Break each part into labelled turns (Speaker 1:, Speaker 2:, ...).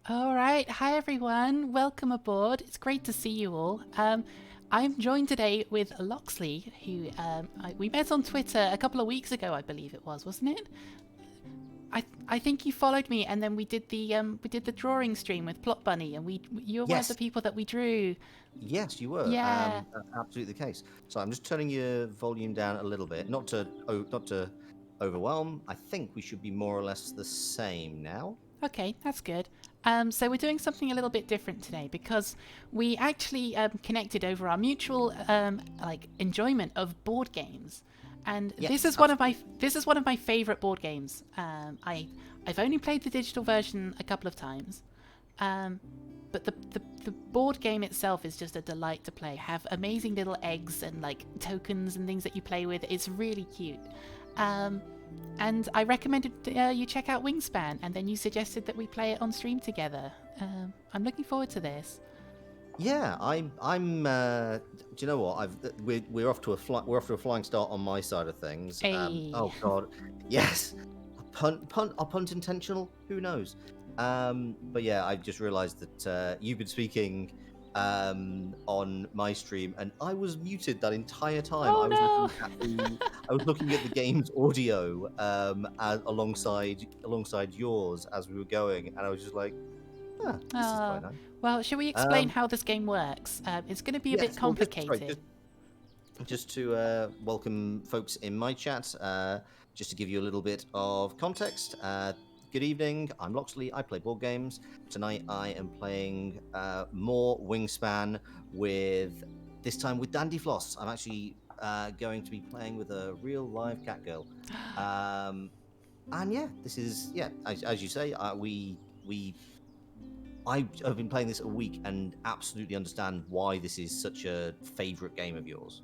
Speaker 1: All right. Hi, everyone. Welcome aboard. It's great to see you all. I'm joined today with Loxley, who we met on Twitter a couple of weeks ago, I believe it was, wasn't it? I think you followed me, and then we did the drawing stream with Plot Bunny, and you were one of the
Speaker 2: Yes,
Speaker 1: people that we drew.
Speaker 2: yes, you were.
Speaker 1: Yeah.
Speaker 2: That's absolutely the case. So I'm just turning your volume down a little bit, not to overwhelm. I think we should be more or less the same now.
Speaker 1: Okay, that's good. So we're doing something a little bit different today because we actually connected over our mutual enjoyment of board games, and this
Speaker 2: Yes,
Speaker 1: is one of my
Speaker 2: absolutely.
Speaker 1: this is one of my favorite board games. I've only played the digital version a couple of times, um, but the board game itself is just a delight to play. Have amazing little eggs and like tokens and things that you play with. It's really cute. Um, and I recommended you check out Wingspan, and then you suggested that we play it on stream together. I'm looking forward to this.
Speaker 2: Yeah, I'm. Do you know what? We're off to a flying start on my side of things.
Speaker 1: Hey.
Speaker 2: Oh God, yes. A punt intentional? Who knows? But yeah, I just realised that you've been speaking on my stream, and I was muted that entire time.
Speaker 1: Oh no!
Speaker 2: I was looking at the game's audio alongside yours as we were going, and I was just like, ah, this is
Speaker 1: Oh,
Speaker 2: quite nice.
Speaker 1: well, shall we explain
Speaker 2: Um,
Speaker 1: how this game works? It's going to be a bit
Speaker 2: yes, well,
Speaker 1: complicated.
Speaker 2: just to welcome folks in my chat, just to give you a little bit of context. Good evening, I'm Loxley. I play board games. Tonight I am playing more Wingspan with this time with Dandy Floss. I'm actually going to be playing with a real live cat girl. And yeah, this is as you say, we I've been playing this a week and absolutely understand why this is such a favorite game of yours.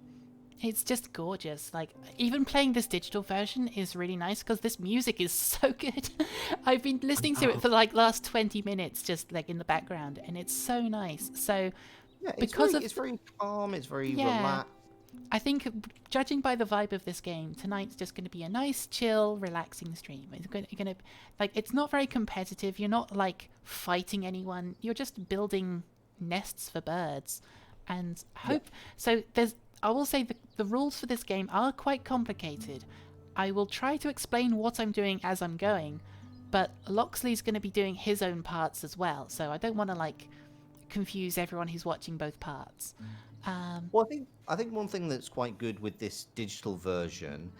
Speaker 1: It's just gorgeous. Like, even playing this digital version is really nice because this music is so good. I've been
Speaker 2: I
Speaker 1: listening to it
Speaker 2: know.
Speaker 1: for like last 20 minutes just like in the background, and it's so nice. So,
Speaker 2: Yeah,
Speaker 1: because of
Speaker 2: it's very calm, it's very
Speaker 1: yeah,
Speaker 2: relaxed.
Speaker 1: I think judging by the vibe of this game, tonight's just going to be a nice, chill, relaxing stream. It's going to like it's not very competitive. You're not like fighting anyone. You're just building nests for birds, and
Speaker 2: Yeah.
Speaker 1: hope. So there's. I will say the rules for this game are quite complicated. I will try to explain what I'm doing as I'm going, but Loxley's going to be doing his own parts as well. So I don't want to like confuse everyone who's watching both parts.
Speaker 2: Well, I think one thing that's quite good with this digital version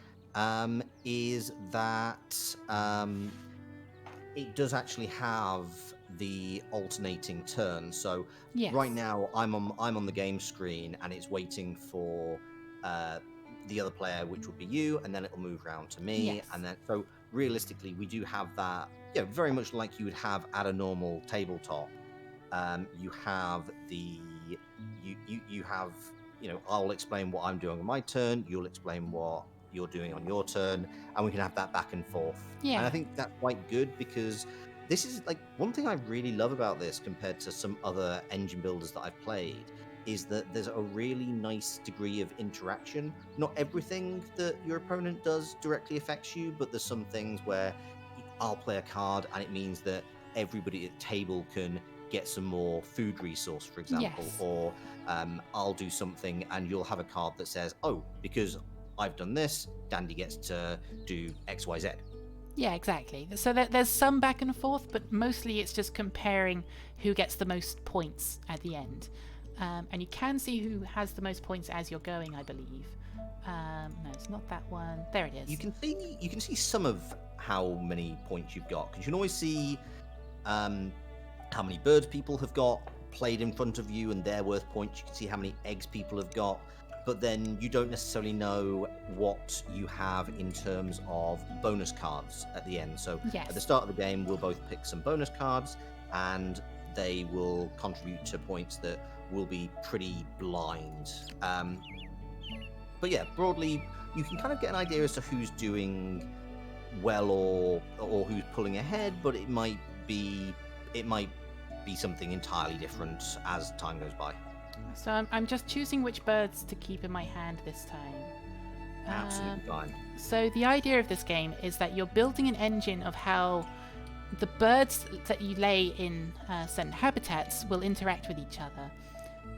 Speaker 2: is that it does actually have the alternating turns. So
Speaker 1: Yes.
Speaker 2: right now I'm on the game screen and it's waiting for uh, the other player, which would be you, and then it'll move around to me,
Speaker 1: Yes.
Speaker 2: and then so realistically we do have that. Yeah, very much like you would have at a normal tabletop. You have you have I'll explain what I'm doing on my turn. You'll explain what you're doing on your turn, and we can have that back and forth. And
Speaker 1: Yeah.
Speaker 2: I think that's quite good because this is like one thing I really love about this compared to some other engine builders that I've played is that there's a really nice degree of interaction. Not everything that your opponent does directly affects you, but there's some things where I'll play a card and it means that everybody at the table can get some more food resource, for example,
Speaker 1: Yes.
Speaker 2: or I'll do something and you'll have a card that says, oh, because I've done this, Dandy gets to do X, Y, Z.
Speaker 1: Yeah, exactly. So there's some back and forth, but mostly it's just comparing who gets the most points at the end. And you can see who has the most points as you're going, I believe. No, it's not that one. There it is.
Speaker 2: You can see some of how many points you've got because you can always see how many birds people have got played in front of you and they're worth points. You can see how many eggs people have got, but then you don't necessarily know what you have in terms of bonus cards at the end. So
Speaker 1: Yes.
Speaker 2: at the start of the game, we'll both pick some bonus cards and they will contribute to points that will be pretty blind. But yeah, broadly, you can kind of get an idea as to who's doing well or who's pulling ahead, but it might be something entirely different as time goes by.
Speaker 1: So I'm just choosing which birds to keep in my hand this time.
Speaker 2: Absolutely fine.
Speaker 1: So the idea of this game is that you're building an engine of how the birds that you lay in certain habitats will interact with each other.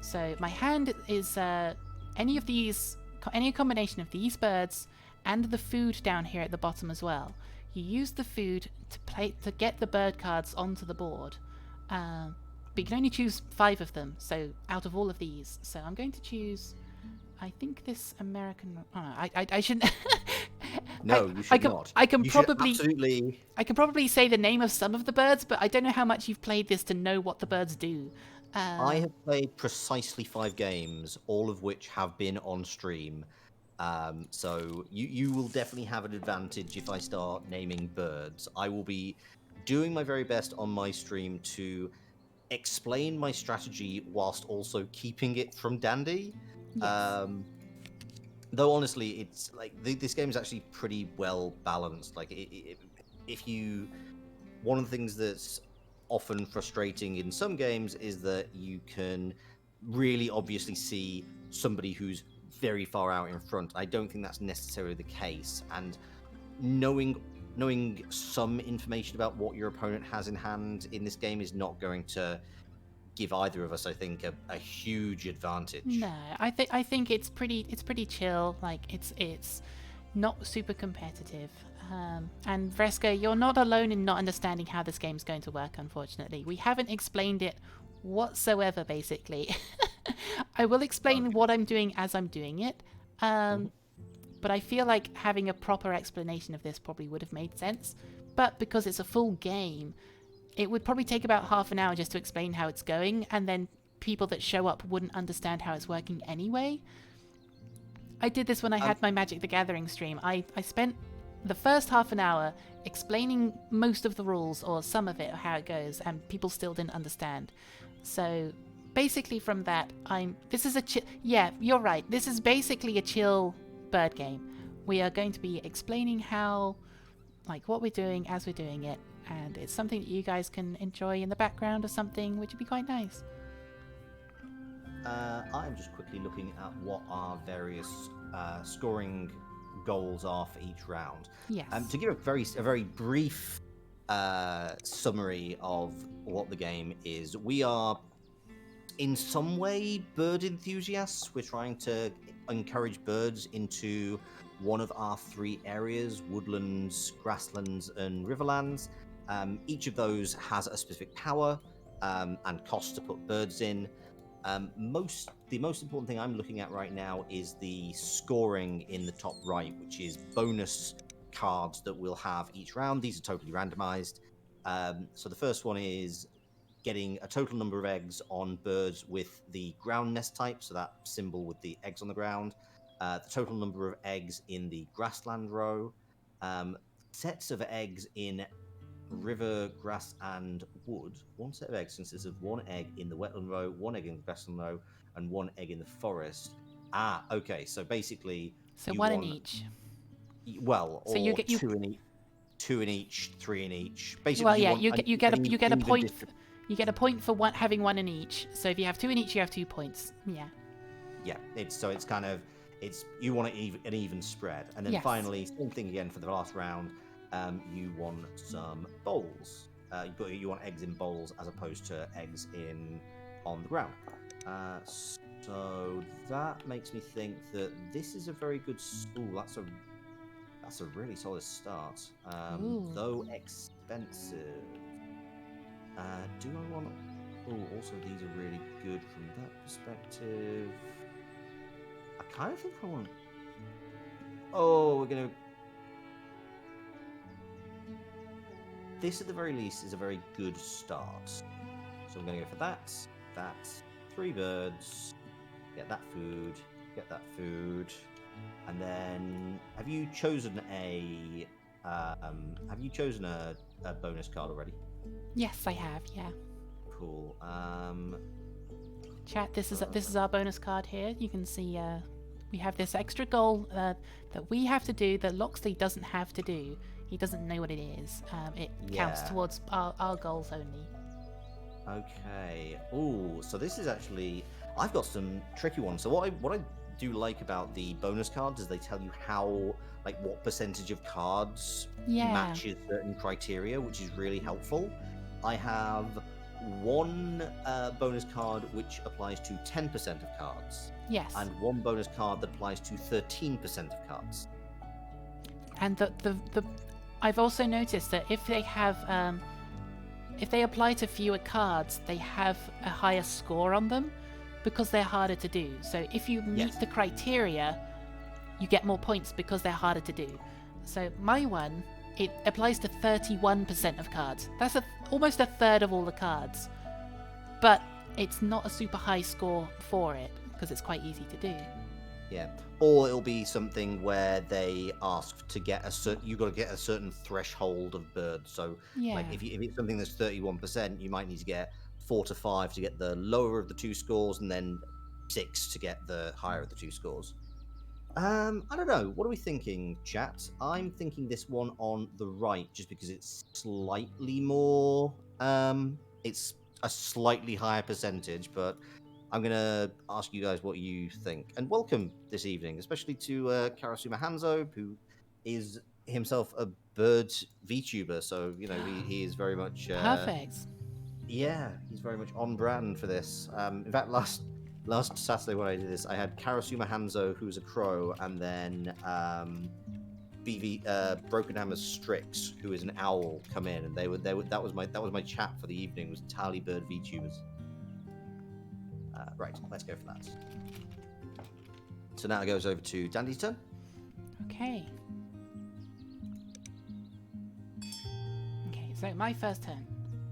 Speaker 1: So my hand is any combination of these birds and the food down here at the bottom as well. You use the food to get the bird cards onto the board. But you can only choose 5 of them, so out of all of these. So I'm going to choose, I think this American... Oh, no, I shouldn't...
Speaker 2: No, you should not.
Speaker 1: I can
Speaker 2: You should
Speaker 1: probably...
Speaker 2: absolutely...
Speaker 1: I can probably say the name of some of the birds, but I don't know how much you've played this to know what the birds do.
Speaker 2: I have played precisely 5 games, all of which have been on stream. So you will definitely have an advantage if I start naming birds. I will be doing my very best on my stream to explain my strategy whilst also keeping it from Dandy.
Speaker 1: Yes.
Speaker 2: Though honestly, it's like this game is actually pretty well balanced. Like one of the things that's often frustrating in some games is that you can really obviously see somebody who's very far out in front. I don't think that's necessarily the case, and knowing some information about what your opponent has in hand in this game is not going to give either of us, I think, a huge advantage.
Speaker 1: No, I think it's pretty chill. Like it's not super competitive. And Vreska, you're not alone in not understanding how this game's going to work. Unfortunately, we haven't explained it whatsoever. Basically, I will explain what I'm doing as I'm doing it. But I feel like having a proper explanation of this probably would have made sense. But because it's a full game, it would probably take about half an hour just to explain how it's going, and then people that show up wouldn't understand how it's working anyway. I did this when I had my Magic the Gathering stream. I spent the first half an hour explaining most of the rules, or some of it, or how it goes, and people still didn't understand. So basically from that, yeah, you're right. This is basically a chill bird game. We are going to be explaining what we're doing as we're doing it, and it's something that you guys can enjoy in the background or something, which would be quite nice.
Speaker 2: I'm just quickly looking at what our various scoring goals are for each round.
Speaker 1: Yes.
Speaker 2: To give a very brief summary of what the game is, we are in some way bird enthusiasts. We're trying to encourage birds into one of our 3 areas: woodlands, grasslands, and riverlands. Each of those has a specific power and cost to put birds in. The most important thing I'm looking at right now is the scoring in the top right, which is bonus cards that we'll have each round. These are totally randomized. So the first one is getting a total number of eggs on birds with the ground nest type, so that symbol with the eggs on the ground. The total number of eggs in the grassland row. Sets of eggs in river, grass, and wood. 1 set of eggs consists of 1 egg in the wetland row, 1 egg in the grassland row, and 1 egg in the forest. Okay. So basically,
Speaker 1: so 1 in each.
Speaker 2: Well,
Speaker 1: so
Speaker 2: or
Speaker 1: you get
Speaker 2: 2 in each, 2 in each, 3 in each. Basically,
Speaker 1: well, yeah, you get a point. You get a point for having 1 in each. So if you have 2 in each, you have 2 points. Yeah.
Speaker 2: Yeah. You want an even spread, and then finally, same thing again for the last round. You want some bowls. You want eggs in bowls as opposed to eggs on the ground. So that makes me think that this is a very good. That's a really solid start. Though expensive. Do I want? Also these are really good from that perspective. I kind of think I want. We're gonna. This, at the very least, is a very good start. So I'm going to go for that. 3 birds. Get that food. And then, have you chosen a bonus card already?
Speaker 1: Yes, I have. Yeah.
Speaker 2: Cool.
Speaker 1: Chat. This is our bonus card here. You can see we have this extra goal that we have to do that Loxley doesn't have to do. He doesn't know what it is. It counts towards our goals only. Okay.
Speaker 2: So this is actually... I've got some tricky ones. So what I do like about the bonus cards is they tell you how, like, what percentage of cards
Speaker 1: Yeah.
Speaker 2: matches certain criteria, which is really helpful. I have one bonus card which applies to 10% of cards,
Speaker 1: Yes.
Speaker 2: and one bonus card that applies to 13% of cards.
Speaker 1: And I've also noticed that if they have if they apply to fewer cards, they have a higher score on them because they're harder to do. So if you meet
Speaker 2: Yes.
Speaker 1: the criteria, you get more points because they're harder to do. So my one, it applies to 31% of cards. That's almost a third of all the cards. But it's not a super high score for it because it's quite easy to do.
Speaker 2: Yeah. Or it'll be something where they ask to get you got to get a certain threshold of birds. So
Speaker 1: Yeah.
Speaker 2: like if it's something that's 31%, you might need to get 4 to 5 to get the lower of the two scores, and then 6 to get the higher of the two scores. I don't know. What are we thinking, chat? I'm thinking this one on the right, just because it's slightly more. It's a slightly higher percentage, but I'm gonna ask you guys what you think. And welcome this evening, especially to Karasuma Hanzo, who is himself a bird VTuber. So he is very much
Speaker 1: Perfect.
Speaker 2: yeah, he's very much on brand for this. In fact, last Saturday when I did this, I had Karasuma Hanzo, who's a crow, and then Broken Hammer's Strix, who is an owl, come in, and that was my chat for the evening, was Tally Bird VTubers. Right, let's go for that. So now it goes over to Dandy's turn.
Speaker 1: Okay. Okay, so my first turn.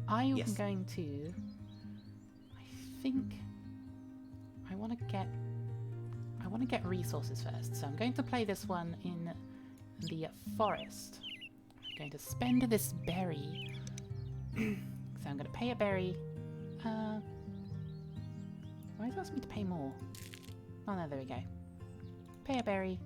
Speaker 1: I am
Speaker 2: Yes.
Speaker 1: going to. I think I want to get resources first. So I'm going to play this one in the forest. I'm going to spend this berry. So I'm going to pay a berry. Why does it ask me to pay more? Oh no, there we go. Pay a berry.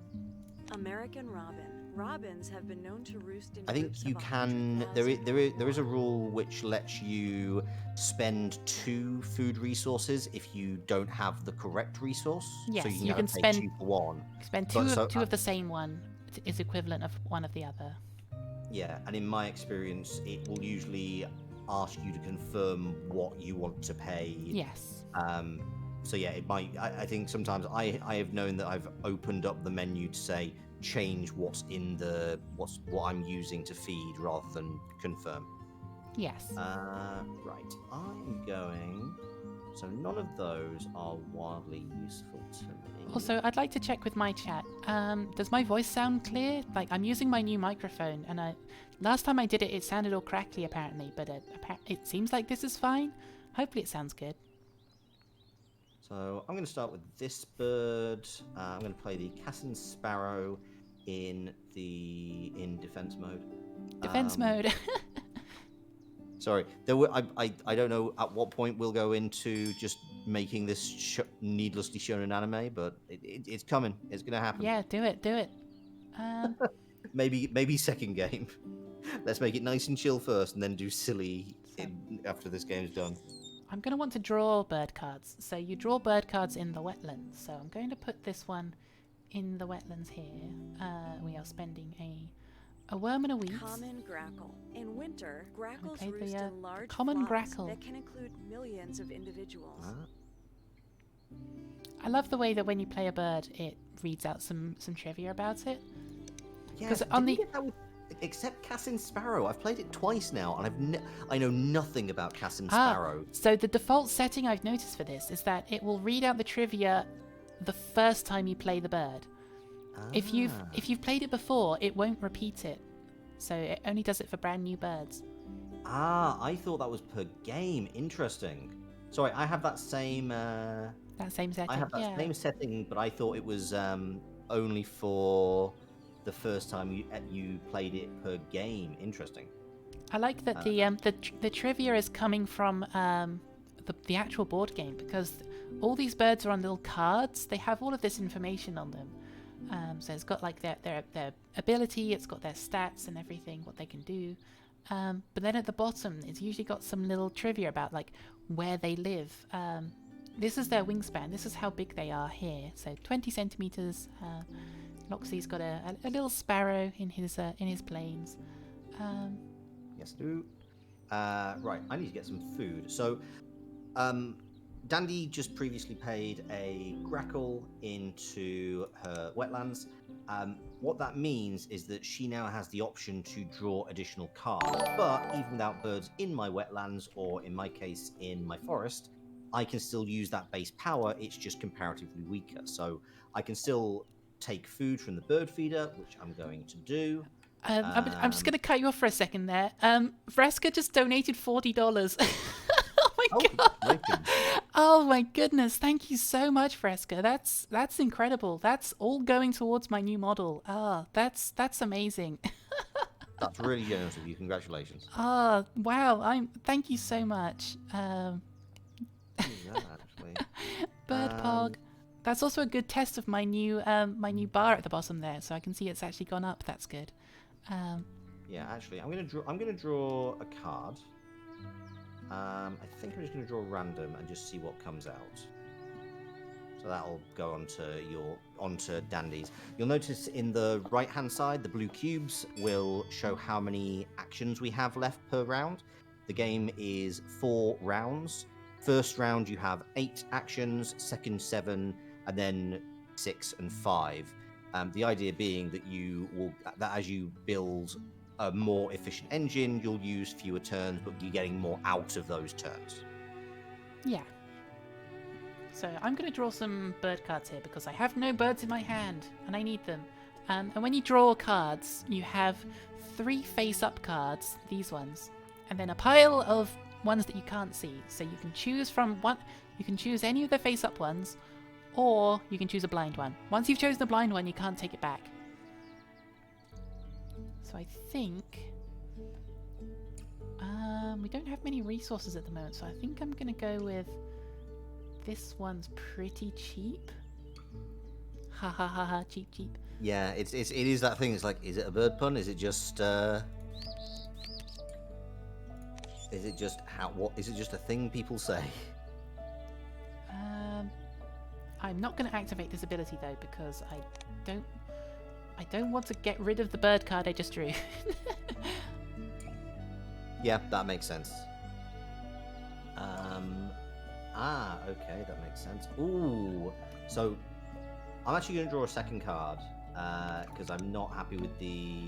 Speaker 3: American robin. Robins have been known to roost in
Speaker 2: I think
Speaker 3: groups
Speaker 2: you
Speaker 3: of
Speaker 2: can.
Speaker 3: 100,000.
Speaker 2: There is a rule which lets you spend 2 food resources if you don't have the correct resource.
Speaker 1: Yes,
Speaker 2: so
Speaker 1: you
Speaker 2: can
Speaker 1: can
Speaker 2: pay
Speaker 1: spend
Speaker 2: 2 for 1.
Speaker 1: Spend
Speaker 2: But
Speaker 1: two of the same one is equivalent of one of the other.
Speaker 2: Yeah, and in my experience, it will usually ask you to confirm what you want to pay.
Speaker 1: Yes.
Speaker 2: So yeah, it might. I think sometimes I have known that I've opened up the menu to say change what's in what I'm using to feed rather than confirm.
Speaker 1: Yes.
Speaker 2: Right, I'm going. So none of those are wildly useful to me.
Speaker 1: Also, I'd like to check with my chat. Does my voice sound clear? Like, I'm using my new microphone, and last time I did it, it sounded all crackly apparently, but it seems like this is fine. Hopefully it sounds good.
Speaker 2: So I'm going to start with this bird. I'm going to play the Cassin Sparrow in defense mode.
Speaker 1: Defense mode.
Speaker 2: Sorry, I don't know at what point we'll go into just making this needlessly shonen anime, but it's coming. It's going to happen.
Speaker 1: Yeah, do it.
Speaker 2: Maybe second game. Let's make it nice and chill first, and then do silly after this game's done.
Speaker 1: I'm going to want to draw bird cards. So you draw bird cards in the wetlands. So I'm going to put this one in the wetlands here. We are spending a worm and a wheat.
Speaker 3: Common grackle. In winter, grackles
Speaker 1: Okay,
Speaker 3: roost in large
Speaker 1: common
Speaker 3: flocks
Speaker 1: grackle.
Speaker 3: that can include millions of individuals.
Speaker 1: I love the way that when you play a bird, it reads out some trivia about it.
Speaker 2: Yeah,
Speaker 1: 'Cause
Speaker 2: did we get that with, except Cassin Sparrow. I've played it twice now, and I know nothing about Cassin Sparrow.
Speaker 1: So the default setting I've noticed for this is that it will read out the trivia the first time you play the bird. If you've played it before, it won't repeat it. So it only does it for brand new birds.
Speaker 2: I thought that was per game. Interesting. Sorry, I have that same.
Speaker 1: That same setting.
Speaker 2: I have that same setting, but I thought it was only for the first time you played it per game. Interesting.
Speaker 1: I like that the trivia is coming from the actual board game, because all these birds are on little cards. They have all of this information on them. So it's got like their ability, it's got their stats and everything, what they can do. But then at the bottom, it's usually got some little trivia about like where they live. this is their wingspan. This is how big they are here. So 20 centimeters. Loxley's got a little sparrow in his planes.
Speaker 2: Yes, do. Right, I need to get some food. So, Dandy just previously paid a grackle into her wetlands. What that means is that she now has the option to draw additional cards. But even without birds in my wetlands, or in my case, in my forest, I can still use that base power. It's just comparatively weaker. So I can still take food from the bird feeder, which I'm going to do.
Speaker 1: I'm just going to cut you off for a second there. Vreska just donated $40. Oh my god!
Speaker 2: Raven.
Speaker 1: Oh my goodness! Thank you so much, Vreska. That's incredible. That's all going towards my new model. That's amazing.
Speaker 2: That's really generous of you. Congratulations.
Speaker 1: Wow! Thank you so much.
Speaker 2: Yeah, actually.
Speaker 1: Bird Pog. That's also a good test of my new bar at the bottom there, so I can see it's actually gone up. That's good.
Speaker 2: Yeah, actually, I'm gonna draw a card. I think I'm just gonna draw random and just see what comes out. So that'll go onto Dandy's. You'll notice in the right-hand side, the blue cubes will show how many actions we have left per round. The game is 4 rounds. First round, you have 8 actions. Second, 7, and then 6 and 5. The idea being that as you build a more efficient engine, you'll use fewer turns, but you're getting more out of those turns.
Speaker 1: Yeah. So I'm going to draw some bird cards here because I have no birds in my hand and I need them. And when you draw cards, you have 3 face-up cards, these ones, and then a pile of ones that you can't see. So you can choose from one. You can choose any of the face-up ones, or you can choose a blind one. Once you've chosen the blind one, you can't take it back. So I think we don't have many resources at the moment, so I think I'm going to go with this one's pretty cheap. Ha ha ha ha, cheap.
Speaker 2: Yeah, it is that thing. It's like, is it a bird pun? Is it just is it just a thing people say?
Speaker 1: I'm not going to activate this ability though because I don't want to get rid of the bird card I just drew.
Speaker 2: Yeah, that makes sense. Okay, that makes sense. Ooh, so I'm actually going to draw a second card because I'm not happy with the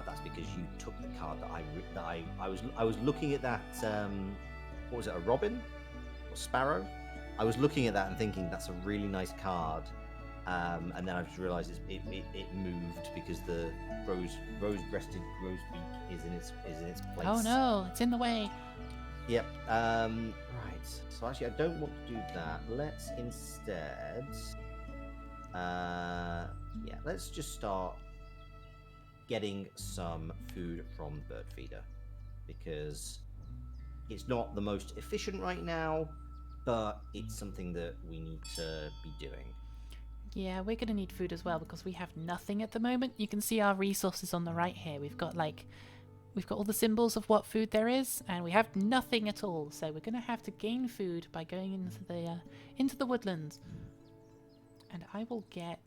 Speaker 2: that's because you took the card that I was looking at that. What was it? A robin or sparrow? I was looking at that and thinking that's a really nice card, and then I just realised it moved because the rose-breasted grosbeak is in its place.
Speaker 1: Oh no, it's in the way.
Speaker 2: Yep. Right. So actually, I don't want to do that. Let's instead, let's just start getting some food from the bird feeder because it's not the most efficient right now, but it's something that we need to be doing.
Speaker 1: Yeah, we're going to need food as well because we have nothing at the moment. You can see our resources on the right here. We've got all the symbols of what food there is, and we have nothing at all. So we're going to have to gain food by going into the woodlands. And I will get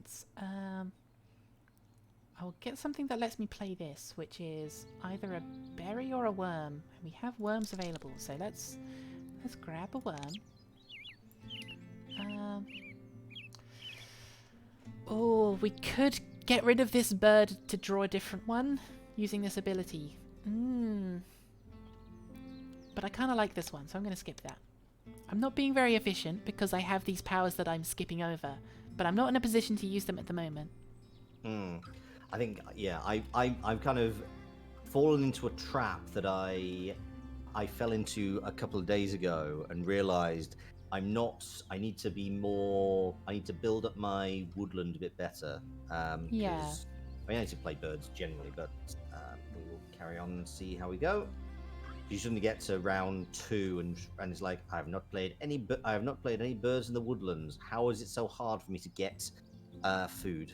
Speaker 1: something that lets me play this, which is either a berry or a worm. And we have worms available, so let's grab a worm. Oh, we could get rid of this bird to draw a different one using this ability. But I kind of like this one, so I'm going to skip that. I'm not being very efficient because I have these powers that I'm skipping over, but I'm not in a position to use them at the moment.
Speaker 2: I think, yeah, I've kind of fallen into a trap that I fell into a couple of days ago and realised I need to build up my woodland a bit better.
Speaker 1: Yeah.
Speaker 2: I need to play birds generally, but we will carry on and see how we go. You suddenly get to round 2 and it's like, I have not played any birds in the woodlands. How is it so hard for me to get food?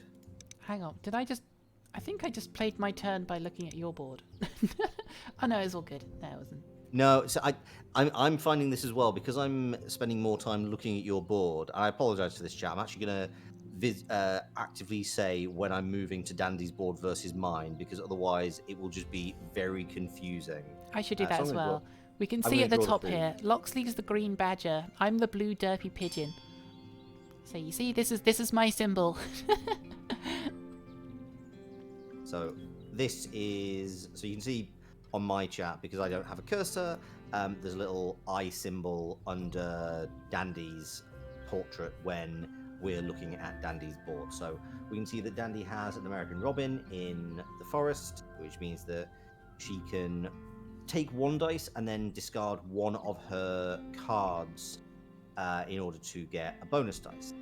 Speaker 1: Hang on, I think I just played my turn by looking at your board. Oh no, it's all good. No, it wasn't.
Speaker 2: No, so I'm finding this as well because I'm spending more time looking at your board. I apologize for this, chat. I'm actually going to actively say when I'm moving to Dandy's board versus mine because otherwise it will just be very confusing.
Speaker 1: I should do
Speaker 2: So
Speaker 1: that
Speaker 2: I'm
Speaker 1: as
Speaker 2: gonna draw-
Speaker 1: well. We can
Speaker 2: I'm
Speaker 1: see
Speaker 2: gonna
Speaker 1: at the
Speaker 2: draw
Speaker 1: top
Speaker 2: food.
Speaker 1: here. Loxley's the green badger. I'm the blue derpy pigeon. So you see, this is my symbol.
Speaker 2: So this is so you can see on my chat because I don't have a cursor. There's a little eye symbol under Dandy's portrait when we're looking at Dandy's board. So we can see that Dandy has an American Robin in the forest, which means that she can take one dice and then discard one of her cards in order to get a bonus dice.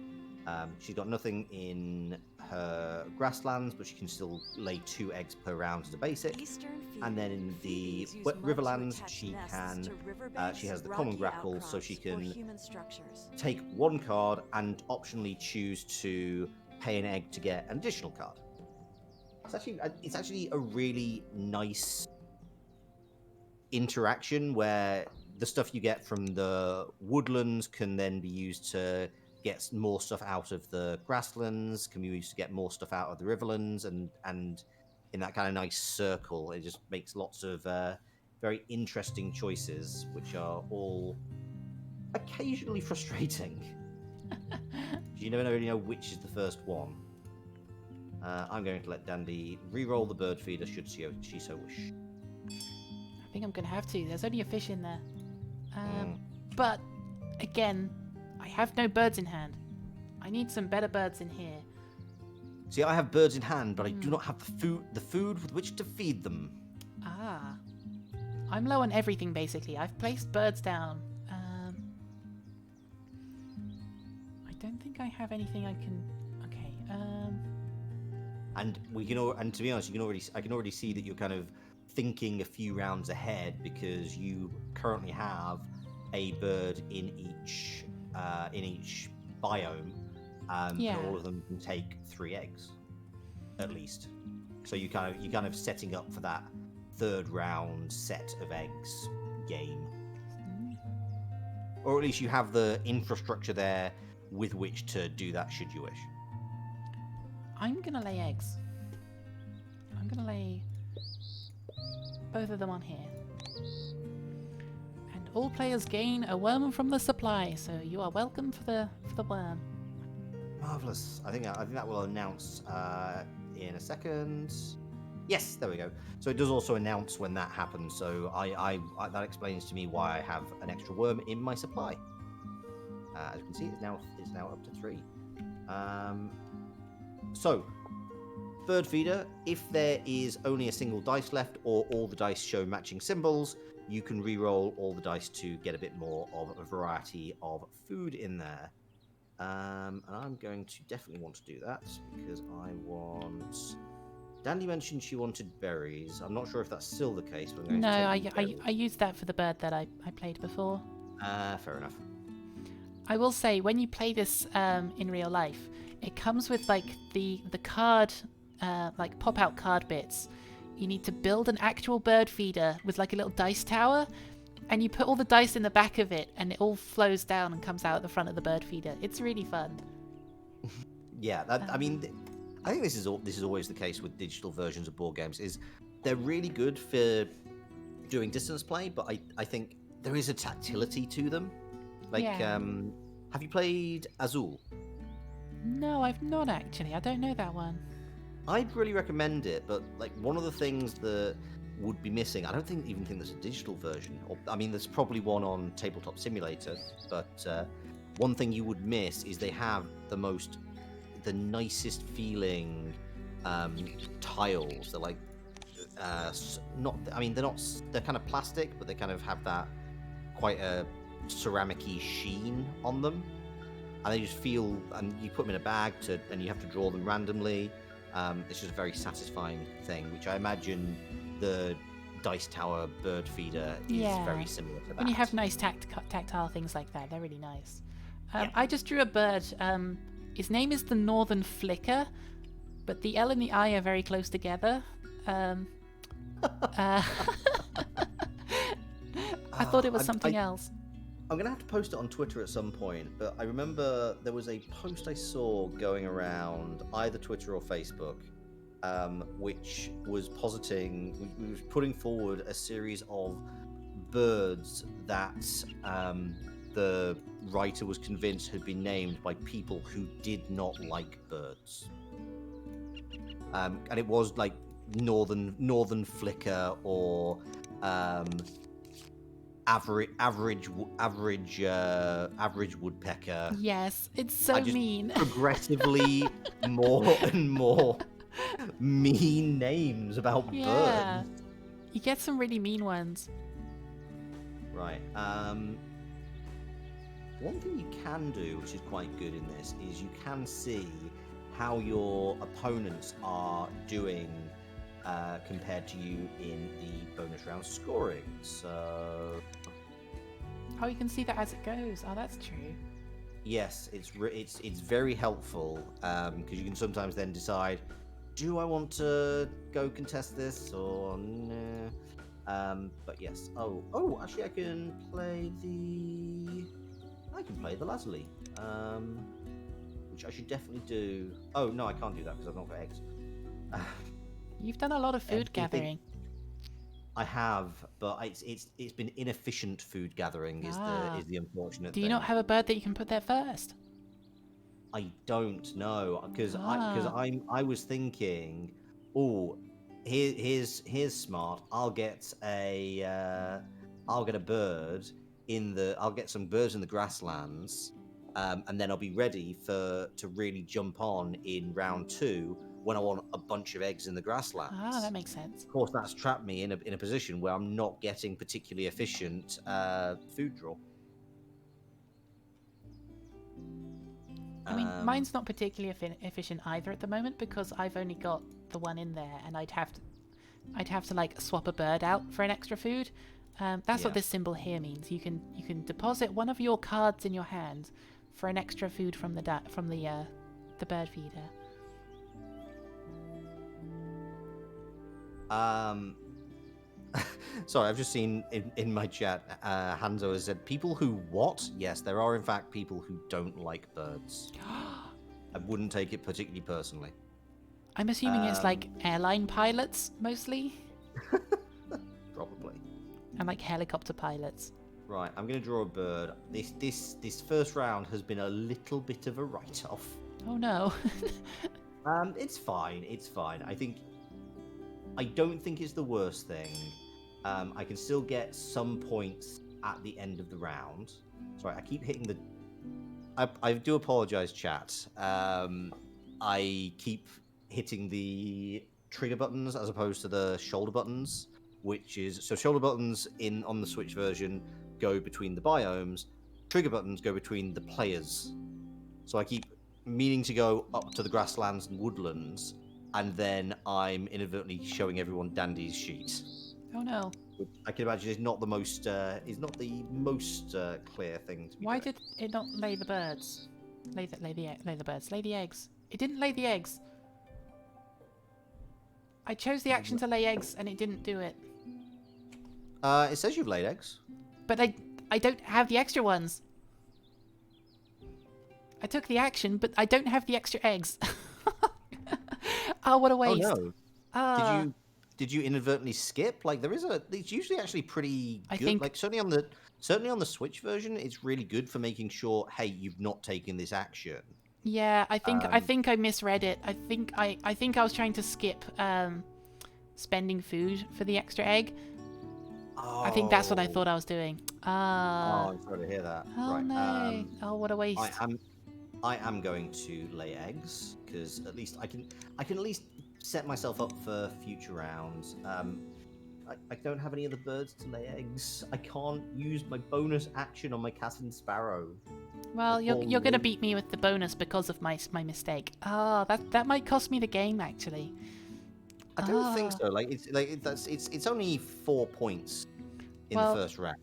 Speaker 2: She's got nothing in her grasslands, but she can still lay 2 eggs per round as a basic. And then in the riverlands, she can. She has the common grapple, so she can take 1 card and optionally choose to pay an egg to get an additional card. It's actually a really nice interaction where the stuff you get from the woodlands can then be used to get more stuff out of the grasslands, can be used to get more stuff out of the riverlands, and in that kind of nice circle, it just makes lots of very interesting choices, which are all occasionally frustrating. You never really know which is the first one. I'm going to let Dandy re-roll the bird feeder should she so wish.
Speaker 1: I think I'm going to have to. There's only a fish in there. But, again, I have no birds in hand. I need some better birds in here.
Speaker 2: See, I have birds in hand, but I do not have the food with which to feed them.
Speaker 1: Ah. I'm low on everything, basically. I've placed birds down. I don't think I have anything I can... Okay,
Speaker 2: And to be honest, I can already see that you're kind of thinking a few rounds ahead because you currently have a bird in each biome, and all of them can take 3 eggs, at least. So you're kind of setting up for that 3rd round set of eggs game, or at least you have the infrastructure there with which to do that should you wish.
Speaker 1: I'm gonna lay eggs. I'm gonna lay both of them on here. And all players gain a worm from the supply, so you are welcome for the worm.
Speaker 2: Marvelous. I think that will announce in a second. Yes, there we go. So it does also announce when that happens. So I that explains to me why I have an extra worm in my supply. As you can see, it's now up to 3. So, bird feeder. If there is only a single dice left, or all the dice show matching symbols, you can re-roll all the dice to get a bit more of a variety of food in there. And I'm going to definitely want to do that because I want. Dandy mentioned she wanted berries. I'm not sure if that's still the case. But I'm going to take
Speaker 1: I used that for the bird that I played before.
Speaker 2: Fair enough.
Speaker 1: I will say, when you play this in real life, it comes with like the card, like pop-out card bits. You need to build an actual bird feeder with like a little dice tower, and you put all the dice in the back of it, and it all flows down and comes out at the front of the bird feeder. It's really fun.
Speaker 2: Yeah, I mean, I think this is always the case with digital versions of board games. Is they're really good for doing distance play, but I think there is a tactility to them. Like, have you played Azul?
Speaker 1: No, I've not actually. I don't know that one.
Speaker 2: I'd really recommend it, but like one of the things that would be missing, I don't even think there's a digital version. I mean, there's probably one on Tabletop Simulator, but one thing you would miss is they have the nicest feeling tiles. They're like they're kind of plastic, but they kind of have that quite a ceramic-y sheen on them, and they just feel, and you put them in a bag and you have to draw them randomly. It's just a very satisfying thing, which I imagine the Dice Tower bird feeder is very similar to that.
Speaker 1: When you have nice tactile things like that, they're really nice. I just drew a bird. His name is the Northern Flicker, but the L and the I are very close together. thought it was something else.
Speaker 2: I'm going to have to post it on Twitter at some point, but I remember there was a post I saw going around either Twitter or Facebook, which was putting forward a series of birds that the writer was convinced had been named by people who did not like birds. And it was like northern flicker or average woodpecker.
Speaker 1: Yes, it's so
Speaker 2: I just
Speaker 1: mean.
Speaker 2: Progressively more and more mean names about
Speaker 1: Yeah.
Speaker 2: birds.
Speaker 1: You get some really mean ones.
Speaker 2: Right. One thing you can do, which is quite good in this, is you can see how your opponents are doing compared to you in the bonus round scoring. So,
Speaker 1: Oh, you can see that as it goes. Oh, that's true.
Speaker 2: yes, it's very helpful because you can sometimes then decide, do I want to go contest this or no? But yes. Oh, actually, I can play the Lazuli, which I should definitely do. Oh no, I can't do that because I've not got eggs.
Speaker 1: You've done a lot of food gathering.
Speaker 2: I have, but it's been inefficient food gathering is the unfortunate
Speaker 1: Do
Speaker 2: thing.
Speaker 1: you not have a bird that you can put there first?
Speaker 2: I don't know because I was thinking, oh, here's smart. I'll get a bird I'll get some birds in the grasslands, and then I'll be ready to really jump on in round 2 when I want a bunch of eggs in the grasslands.
Speaker 1: Ah, that makes sense.
Speaker 2: Of course, that's trapped me in a position where I'm not getting particularly efficient food draw.
Speaker 1: I mean, mine's not particularly efficient either at the moment because I've only got the one in there, and I'd have to like swap a bird out for an extra food. That's what this symbol here means. You can deposit one of your cards in your hand for an extra food from the bird feeder.
Speaker 2: Sorry, I've just seen in my chat, Hanzo has said, people who what? Yes, there are in fact people who don't like birds. I wouldn't take it particularly personally.
Speaker 1: I'm assuming it's like airline pilots mostly,
Speaker 2: Probably.
Speaker 1: and like helicopter pilots.
Speaker 2: Right, I'm going to draw a bird. This first round has been a little bit of a write-off.
Speaker 1: Oh no.
Speaker 2: It's fine. I don't think it's the worst thing. I can still get some points at the end of the round. Sorry, I keep hitting the... I do apologize, chat. I keep hitting the trigger buttons as opposed to the shoulder buttons, which is... So shoulder buttons on the Switch version go between the biomes. Trigger buttons go between the players. So I keep meaning to go up to the grasslands and woodlands, and then I'm inadvertently showing everyone Dandy's sheet.
Speaker 1: Oh no.
Speaker 2: Which I can imagine is not the most clear thing to be
Speaker 1: Why
Speaker 2: doing.
Speaker 1: did it not lay the birds? Lay the eggs. It didn't lay the eggs. I chose the action to lay eggs and it didn't do it.
Speaker 2: It says you've laid eggs.
Speaker 1: But I don't have the extra ones. I took the action, but I don't have the extra eggs. Oh, what a waste.
Speaker 2: Oh no. Did you inadvertently skip? Like it's usually actually pretty good.
Speaker 1: I think...
Speaker 2: Like certainly on the Switch version, it's really good for making sure, hey, you've not taken this action.
Speaker 1: Yeah, I think I misread it. I think I was trying to skip spending food for the extra egg.
Speaker 2: Oh.
Speaker 1: I think that's what I thought I was doing.
Speaker 2: Oh, I'm sorry to hear that.
Speaker 1: Oh
Speaker 2: right.
Speaker 1: no. Oh, what a waste.
Speaker 2: I am going to lay eggs because at least I can at least set myself up for future rounds. I don't have any other birds to lay eggs. I can't use my bonus action on my cat and sparrow.
Speaker 1: Well, you're gonna beat me with the bonus because of my mistake. That might cost me the game actually.
Speaker 2: I don't think so. It's only 4 points in the first round.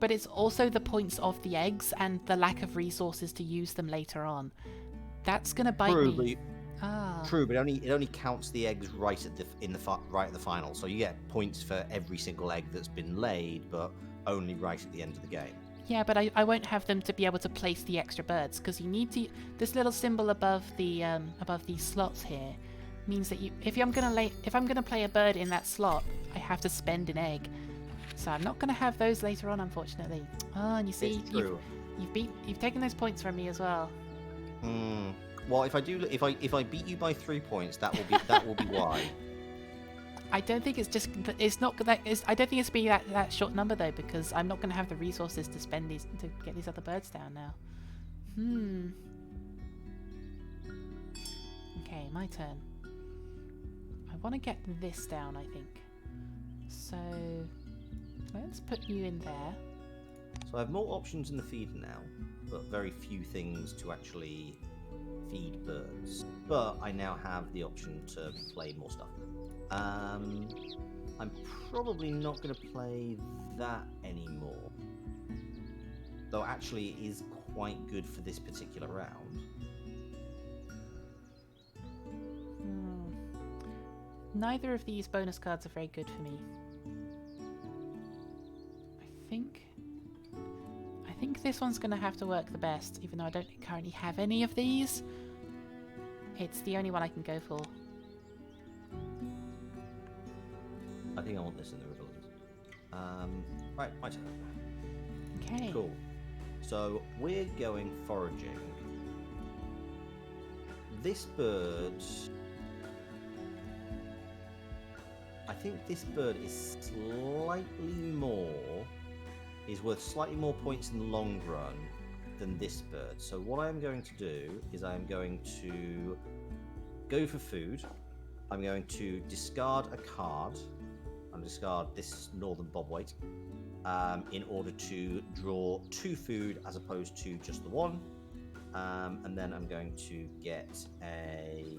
Speaker 1: But it's also the points of the eggs and the lack of resources to use them later on. That's gonna bite me. Ah.
Speaker 2: True, but it only counts the eggs right at the final. So you get points for every single egg that's been laid, but only right at the end of the game.
Speaker 1: Yeah, but I won't have them to be able to place the extra birds because you need to. This little symbol above these slots here means that if I'm gonna play a bird in that slot, I have to spend an egg. So I'm not gonna have those later on, unfortunately. Oh, and you see,
Speaker 2: It's true.
Speaker 1: you've taken those points from me as well.
Speaker 2: Hmm. Well, if I beat you by 3 points, that will be why.
Speaker 1: I don't think it's not that. I don't think it's be that short number though, because I'm not going to have the resources to spend to get these other birds down now. Okay, my turn. I want to get this down, I think. So let's put you in there.
Speaker 2: So I have more options in the feeder now, but very few things to actually feed birds. But I now have the option to play more stuff. I'm probably not going to play that anymore. Though actually it is quite good for this particular round.
Speaker 1: Neither of these bonus cards are very good for me. I think this one's going to have to work the best, even though I don't currently have any of these. It's the only one I can go for.
Speaker 2: I think I want this in the river. Right, my turn.
Speaker 1: Okay.
Speaker 2: Cool. So we're going foraging. This bird... I think this bird is worth slightly more points in the long run than this bird. So what I'm going to do is I'm going to go for food. I'm going to discard a card. And discard this northern bobwhite in order to draw 2 food as opposed to just the 1. And then I'm going to get a...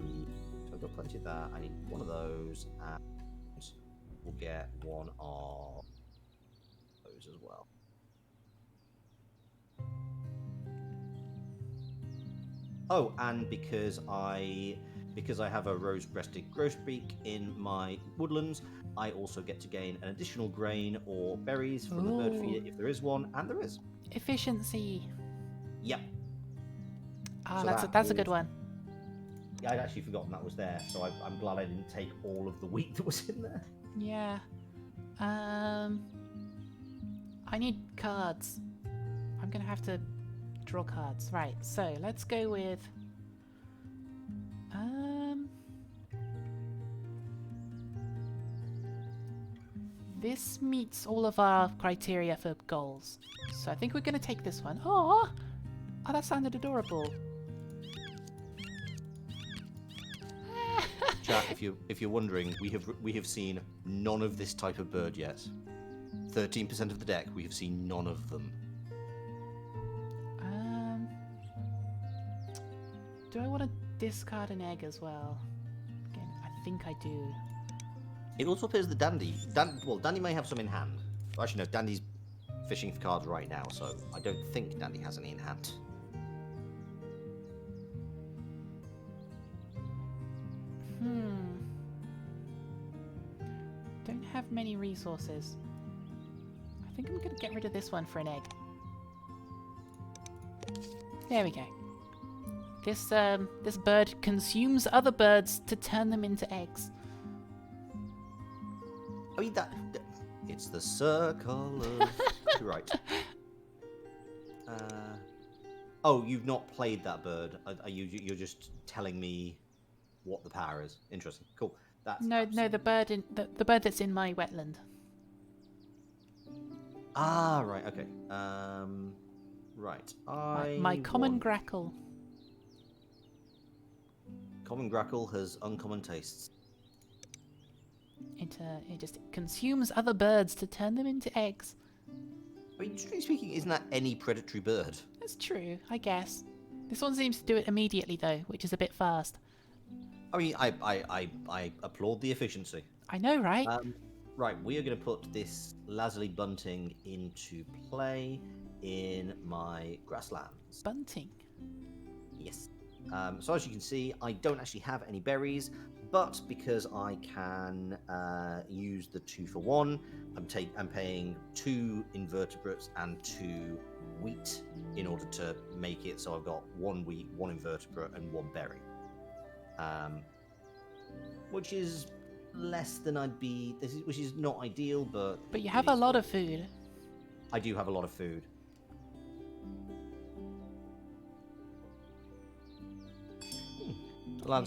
Speaker 2: So I've got plenty of that. I need one of those, and we'll get one of those as well. Oh, and because I have a rose-breasted grosbeak in my woodlands, I also get to gain an additional grain or berries from the bird feeder if there is one, and there is.
Speaker 1: Efficiency.
Speaker 2: Yep.
Speaker 1: Ah,
Speaker 2: So
Speaker 1: that's a good one.
Speaker 2: Yeah, I'd actually forgotten that was there, so I'm glad I didn't take all of the wheat that was in there.
Speaker 1: Yeah. I need cards. I'm gonna have to draw cards. Right, so let's go with this meets all of our criteria for goals. So I think we're gonna take this one. Oh, that sounded adorable.
Speaker 2: Chat, if you're wondering, we have seen none of this type of bird yet. 13% of the deck, we have seen none of them.
Speaker 1: Do I want to discard an egg as well? Again, I think I do.
Speaker 2: It also appears that Dandy may have some in hand. Actually, no, Dandy's fishing for cards right now, so I don't think Dandy has any in hand.
Speaker 1: Don't have many resources. I think I'm going to get rid of this one for an egg. There we go. This bird consumes other birds to turn them into eggs.
Speaker 2: I mean, it's the circle of... Right. Oh, you've not played that bird. You're just telling me what the power is. Interesting. Cool. That's
Speaker 1: no, the bird the bird that's in my wetland.
Speaker 2: Ah, right. Okay. Right.
Speaker 1: My common grackle.
Speaker 2: Common grackle has uncommon tastes.
Speaker 1: It just consumes other birds to turn them into eggs.
Speaker 2: I mean, strictly speaking, isn't that any predatory bird?
Speaker 1: That's true, I guess. This one seems to do it immediately though, which is a bit fast.
Speaker 2: I mean, I applaud the efficiency.
Speaker 1: I know, right?
Speaker 2: Right, we are going to put this lazuli bunting into play in my grasslands.
Speaker 1: Bunting.
Speaker 2: Yes. So as you can see, I don't actually have any berries, but because I can use the 2 for 1, I'm paying 2 invertebrates and 2 wheat in order to make it so I've got 1 wheat, 1 invertebrate, and 1 berry. Which is less than which is not ideal, but
Speaker 1: But you have a lot of food.
Speaker 2: I do have a lot of food. Well,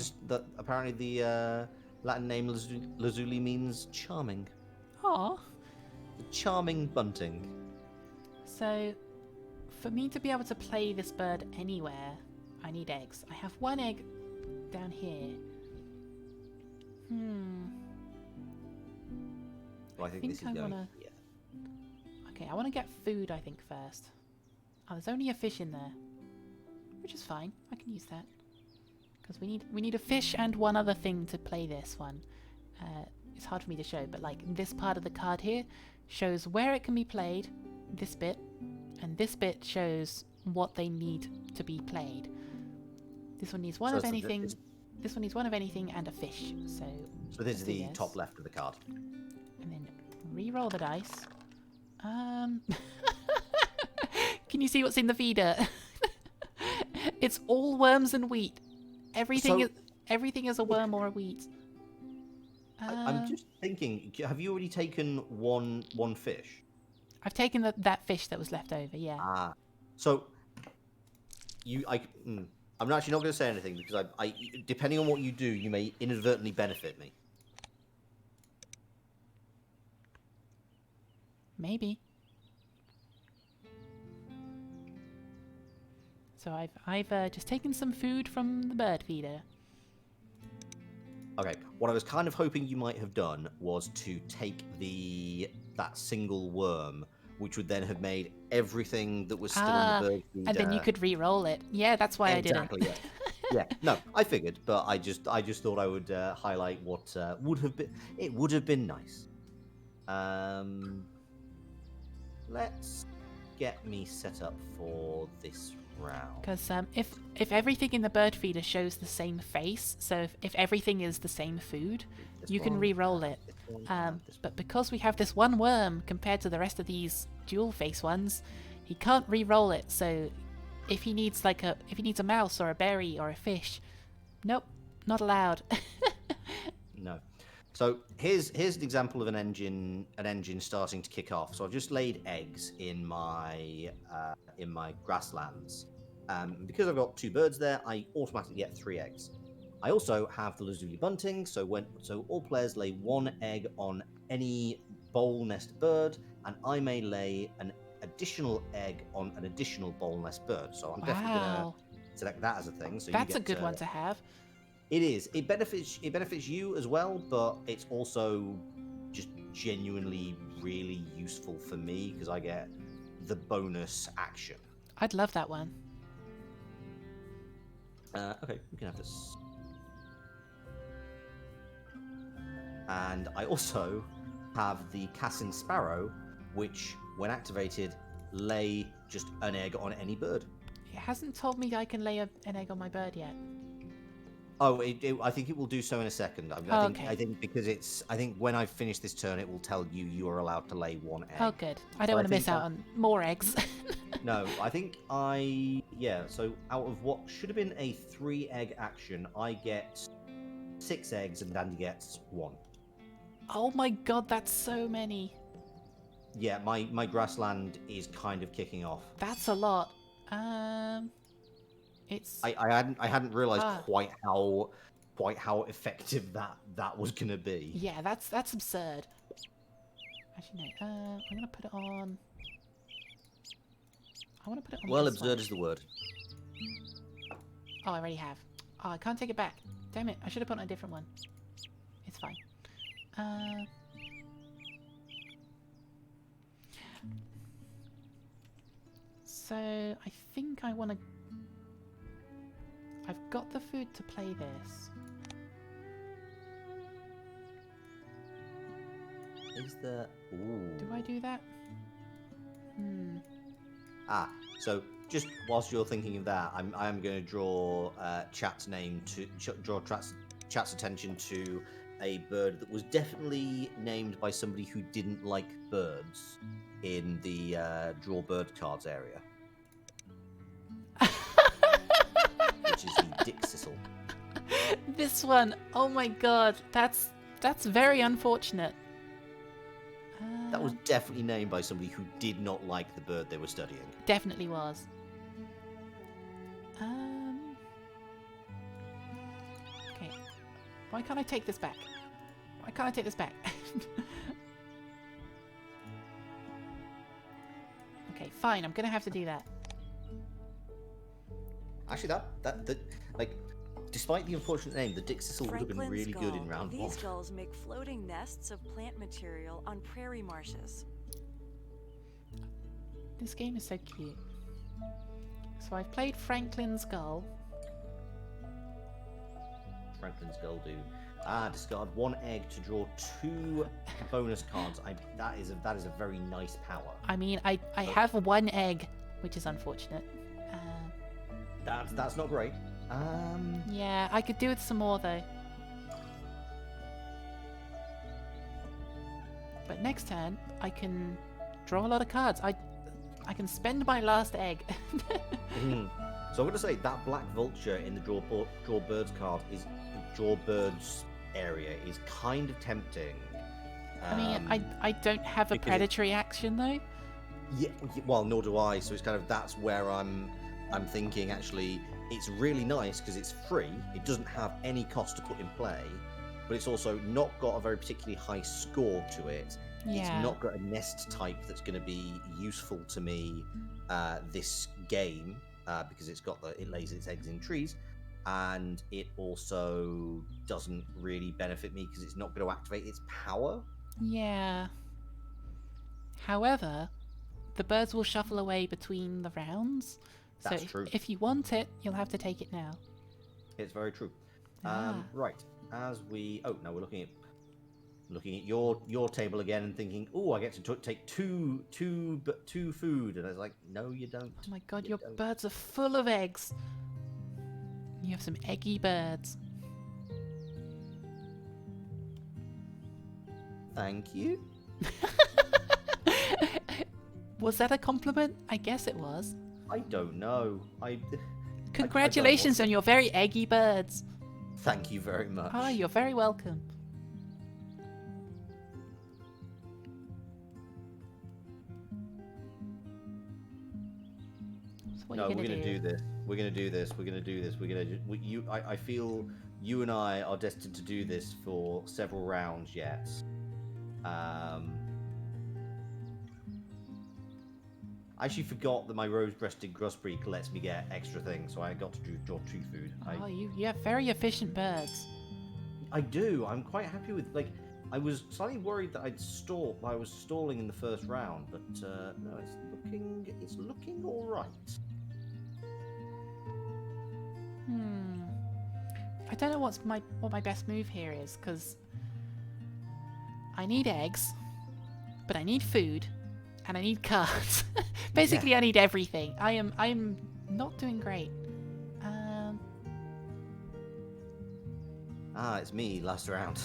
Speaker 2: apparently the Latin name lazuli means charming.
Speaker 1: Aw.
Speaker 2: The charming bunting.
Speaker 1: So, for me to be able to play this bird anywhere, I need eggs. I have 1 egg down here.
Speaker 2: Well, I think this is going.
Speaker 1: Wanna...
Speaker 2: Yeah.
Speaker 1: Okay, I want to get food, I think, first. Oh, there's only a fish in there, which is fine. I can use that because we need a fish and 1 other thing to play this one. It's hard for me to show, but like this part of the card here shows where it can be played. This bit, and this bit shows what they need to be played. This one needs one of anything. This one needs 1 of anything and a fish. So
Speaker 2: this is the top left of the card.
Speaker 1: And then re-roll the dice. Can you see what's in the feeder? It's all worms and wheat. Everything is a worm or a wheat.
Speaker 2: I'm just thinking. Have you already taken one fish?
Speaker 1: I've taken that fish that was left over. Yeah.
Speaker 2: So I'm actually not going to say anything because I depending on what you do, you may inadvertently benefit me.
Speaker 1: Maybe. So I've just taken some food from the bird feeder.
Speaker 2: Okay, what I was kind of hoping you might have done was to take that single worm, which would then have made everything that was still in the bird feeder.
Speaker 1: And then you could re-roll it. Yeah, that's why
Speaker 2: exactly,
Speaker 1: I did it.
Speaker 2: Yeah. No, I figured, but I just thought I would highlight what would have been. It would have been nice. Let's get me set up for this round.
Speaker 1: Because if everything in the bird feeder shows the same face, so if everything is the same food, you can re-roll it. But because we have this 1 worm compared to the rest of these dual face ones, he can't re-roll it. So if he needs a mouse or a berry or a fish, nope, not allowed.
Speaker 2: No. So here's an example of an engine starting to kick off. So I've just laid eggs in my grasslands. Because I've got 2 birds there, I automatically get 3 eggs. I also have the lazuli bunting, so all players lay 1 egg on any bowl nest bird, and I may lay an additional egg on an additional bowl nest bird. So I'm definitely going to select that as a thing. So
Speaker 1: that's a good one to have.
Speaker 2: It is. It benefits you as well, but it's also just genuinely really useful for me because I get the bonus action.
Speaker 1: I'd love that one.
Speaker 2: Okay, we can have this. And I also have the Cassin Sparrow, which, when activated, lay just an egg on any bird.
Speaker 1: It hasn't told me I can lay an egg on my bird yet.
Speaker 2: Oh, I think it will do so in a second.
Speaker 1: Okay.
Speaker 2: I think because I think when I finish this turn, it will tell you are allowed to lay 1 egg.
Speaker 1: Oh, good. I don't want to miss out on more eggs.
Speaker 2: No, I think so out of what should have been a 3-egg action, I get 6 eggs and Dandy gets 1.
Speaker 1: Oh my god, that's so many.
Speaker 2: Yeah, my grassland is kind of kicking off.
Speaker 1: That's a lot. It's
Speaker 2: I hadn't realized quite how effective that was gonna be.
Speaker 1: Yeah, that's absurd. Actually, no. I'm gonna put it on. I want to put it on.
Speaker 2: Well,
Speaker 1: this
Speaker 2: absurd
Speaker 1: one.
Speaker 2: is the word.
Speaker 1: Oh, I already have. Oh, I can't take it back. Damn it! I should have put on a different one. It's fine. So I think I want to. I've got the food to play this.
Speaker 2: Is there? Ooh.
Speaker 1: Do I do that?
Speaker 2: So just whilst you're thinking of that, I'm going to draw chat's attention to a bird that was definitely named by somebody who didn't like birds in the draw bird cards area, which is the dick sissel.
Speaker 1: This one, oh my god, that's very unfortunate.
Speaker 2: That was definitely named by somebody who did not like the bird they were studying.
Speaker 1: Definitely was. Okay. Why can't I take this back? Why can't I take this back? Okay, fine. I'm gonna have to do that.
Speaker 2: Actually, that like, despite the unfortunate name, the dick sissel would have been
Speaker 3: Franklin's
Speaker 2: really good in
Speaker 3: gull.
Speaker 2: round one.
Speaker 3: These gulls make floating nests of plant material on prairie marshes.
Speaker 1: This game is so cute. So I've played Franklin's Gull.
Speaker 2: Franklin's Gull, do. Discard 1 egg to draw 2 bonus cards. That is a very nice power.
Speaker 1: I mean, I have 1 egg, which is unfortunate.
Speaker 2: That's not great.
Speaker 1: Yeah, I could do with some more though. But next turn, I can draw a lot of cards. I can spend my last egg.
Speaker 2: So I'm going to say that black vulture in the draw birds card is draw birds area is kind of tempting.
Speaker 1: I mean, I don't have a predatory action though.
Speaker 2: Yeah, well, nor do I. So it's kind of that's where I'm thinking actually it's really nice because it's free. It doesn't have any cost to put in play, but it's also not got a very particularly high score to it.
Speaker 1: Yeah.
Speaker 2: It's not got a nest type that's going to be useful to me this game because it lays its eggs in trees, and it also doesn't really benefit me because it's not going to activate its power.
Speaker 1: Yeah. However, the birds will shuffle away between the rounds.
Speaker 2: That's
Speaker 1: So
Speaker 2: true.
Speaker 1: if you want it, you'll have to take it now.
Speaker 2: It's very true.
Speaker 1: Ah.
Speaker 2: Right. Now we're looking at your table again and thinking, oh, I get to take two food, and I was like, no, you don't.
Speaker 1: Oh my god,
Speaker 2: You
Speaker 1: your
Speaker 2: don't.
Speaker 1: birds are full of eggs. You have some eggy birds.
Speaker 2: Thank you.
Speaker 1: Was that a compliment? I guess it was.
Speaker 2: I don't know.
Speaker 1: Congratulations on your very eggy birds.
Speaker 2: Thank you very much.
Speaker 1: Ah, you're very welcome. So what
Speaker 2: No,
Speaker 1: are you
Speaker 2: we're
Speaker 1: gonna
Speaker 2: gonna do this. We're gonna do this. We're gonna do this. We're gonna. I feel you and I are destined to do this for several rounds yet. I actually forgot that my rose-breasted grosbeak lets me get extra things, so I got to draw 2 food.
Speaker 1: Oh, you have very efficient birds.
Speaker 2: I do. I'm quite happy with I was slightly worried that I was stalling in the first round, but no, it's looking all right.
Speaker 1: I don't know what my best move here is, because I need eggs, but I need food, and I need cards. Basically,
Speaker 2: Yeah.
Speaker 1: I need everything. I'm not doing great.
Speaker 2: It's me last round.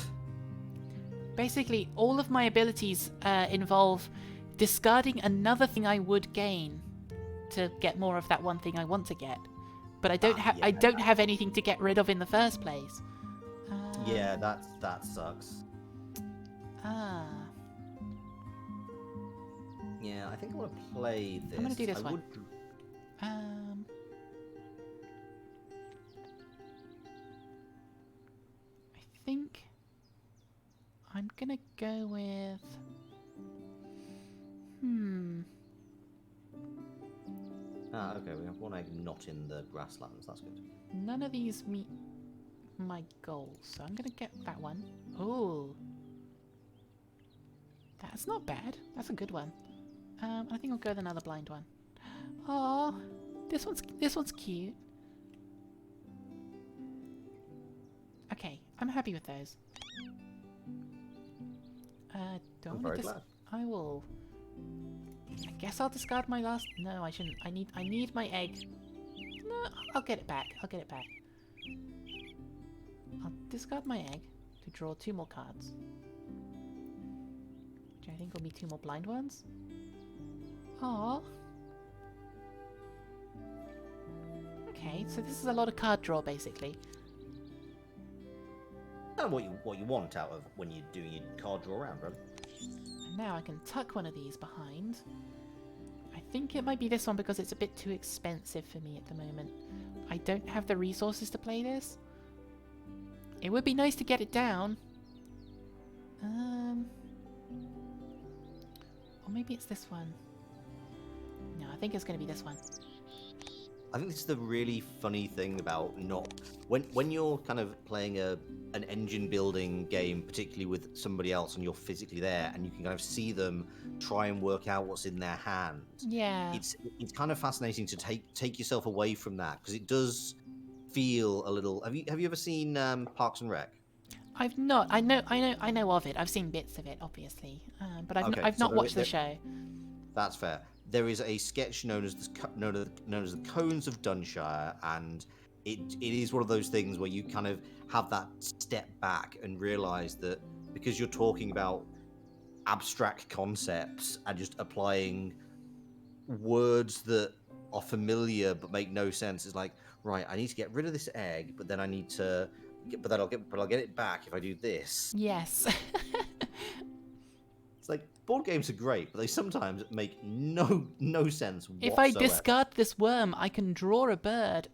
Speaker 1: Basically, all of my abilities involve discarding another thing I would gain to get more of that one thing I want to get. But I don't have I don't have anything to get rid of in the first place.
Speaker 2: Yeah, that sucks. Yeah, I think I want to play this.
Speaker 1: I'm gonna do this
Speaker 2: I
Speaker 1: one.
Speaker 2: would-
Speaker 1: I think I'm gonna go with.
Speaker 2: Okay, we have 1 egg not in the grasslands. That's good.
Speaker 1: None of these meet my goals, so I'm gonna get that one. Oh, that's not bad. That's a good one. I think I'll go with another blind one. Oh, this one's cute. Okay, I'm happy with those. Do I
Speaker 2: I'm
Speaker 1: want
Speaker 2: very
Speaker 1: to
Speaker 2: glad.
Speaker 1: I will I guess I'll discard my last... No, I shouldn't. I need my egg. No, I'll get it back. I'll get it back. I'll discard my egg to draw 2 more cards. Which I think will be 2 more blind ones. Aww. Okay, so this is a lot of card draw, basically.
Speaker 2: Kind of what you want out of when you're doing your card draw round, right?
Speaker 1: And now I can tuck one of these behind. I think it might be this one because it's a bit too expensive for me at the moment. I don't have the resources to play this. It would be nice to get it down. Or maybe it's this one. No, I think it's going to be this one.
Speaker 2: I think this is the really funny thing about not when you're kind of playing an engine building game, particularly with somebody else, and you're physically there, and you can kind of see them try and work out what's in their hand.
Speaker 1: Yeah,
Speaker 2: it's kind of fascinating to take yourself away from that, because it does feel a little. Have you ever seen Parks and Rec?
Speaker 1: I've not. I know of it. I've seen bits of it, obviously, but I've not watched the show.
Speaker 2: That's fair. There is a sketch known as the Cones of Dunshire, and it is one of those things where you kind of have that step back and realise that because you're talking about abstract concepts and just applying words that are familiar but make no sense, it's like, right, I need to get rid of this egg, but then I need to, I'll get it back if I do this.
Speaker 1: Yes.
Speaker 2: Like, board games are great, but they sometimes make no sense whatsoever.
Speaker 1: If I discard this worm, I can draw a bird.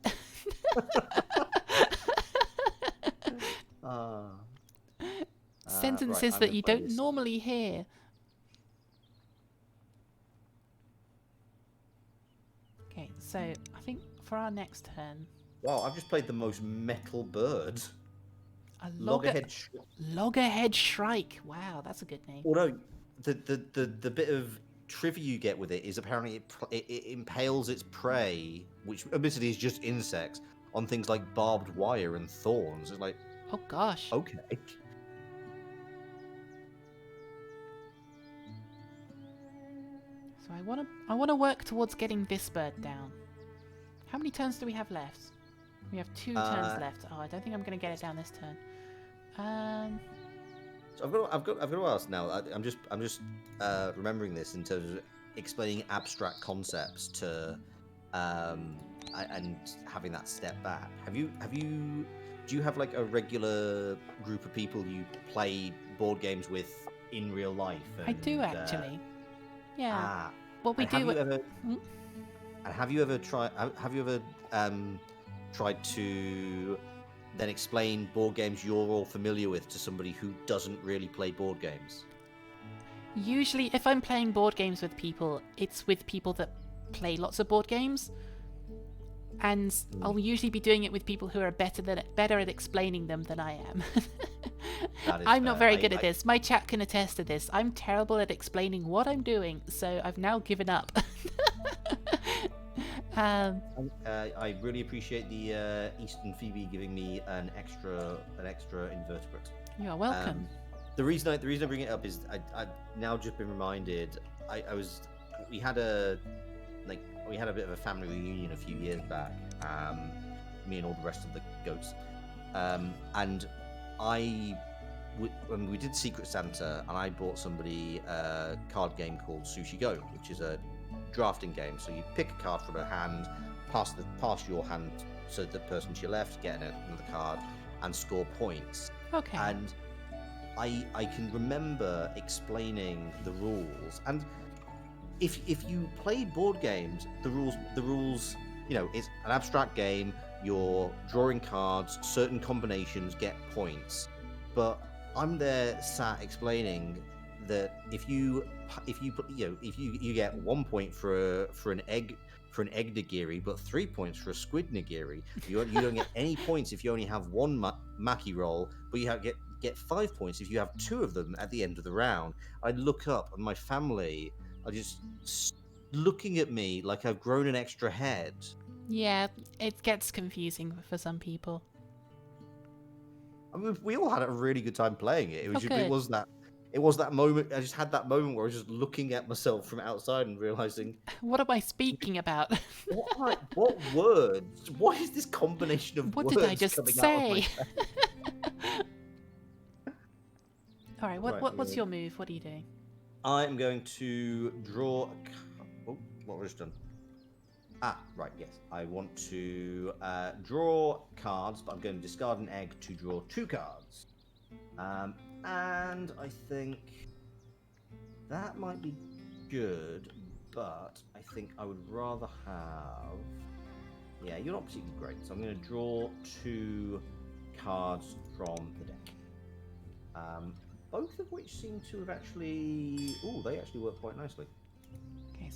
Speaker 1: Sentences
Speaker 2: right,
Speaker 1: that you don't normally hear. Okay, so I think for our next turn...
Speaker 2: Wow, I've just played the most metal bird.
Speaker 1: A
Speaker 2: Loggerhead
Speaker 1: Shrike. Wow, that's a good name.
Speaker 2: Although, the bit of trivia you get with it is apparently it impales its prey, which admittedly is just insects, on things like barbed wire and thorns. It's like,
Speaker 1: oh gosh.
Speaker 2: Okay.
Speaker 1: So I want to work towards getting this bird down. How many turns do we have left? We have 2 turns left. Oh, I don't think I'm going to get it down this turn.
Speaker 2: So I've got to ask now. I'm just remembering this in terms of explaining abstract concepts to and having that step back. Do you have like a regular group of people you play board games with in real life?
Speaker 1: I do actually. Yeah. What we do.
Speaker 2: Have you ever tried to then explain board games you're all familiar with to somebody who doesn't really play board games?
Speaker 1: Usually, if I'm playing board games with people, it's with people that play lots of board games. And I'll usually be doing it with people who are better at explaining them than I am. I'm not very good at this. My chat can attest to this. I'm terrible at explaining what I'm doing, so I've now given up.
Speaker 2: I really appreciate the Eastern Phoebe giving me an extra invertebrate.
Speaker 1: You are welcome.
Speaker 2: The reason I bring it up is I've now just been reminded. We had a bit of a family reunion a few years back. Me and all the rest of the goats, and when we did Secret Santa, and I bought somebody a card game called Sushi Go, which is a drafting game. So you pick a card from a hand, pass your hand to the person to your left, get another card, and score points.
Speaker 1: Okay.
Speaker 2: And I can remember explaining the rules, and if you play board games, the rules, it's an abstract game. You're drawing cards, certain combinations get points, but I'm there sat explaining that if you get 1 point for an egg nigiri, but 3 points for a squid nigiri, you don't get any points if you only have one maki roll, but you get 5 points if you have 2 of them at the end of the round. I look up and my family are just looking at me like I've grown an extra head.
Speaker 1: Yeah, it gets confusing for some people.
Speaker 2: I mean, we all had a really good time playing it. It was it was that moment. I just had that moment where I was just looking at myself from outside and realizing,
Speaker 1: What am I speaking about?
Speaker 2: what words? What is this combination of
Speaker 1: What
Speaker 2: words
Speaker 1: did I just
Speaker 2: coming out of my
Speaker 1: say? All right,
Speaker 2: Right,
Speaker 1: what's your move? What are you doing?
Speaker 2: I'm going to draw. Oh, what was done? Ah, right, yes. I want to draw cards, but I'm going to discard an egg to draw 2 cards. And I think that might be good, but I think I would rather have... Yeah, you're not particularly great, so I'm going to draw 2 cards from the deck. Both of which seem to have actually... Oh, they actually work quite nicely.
Speaker 1: Okay,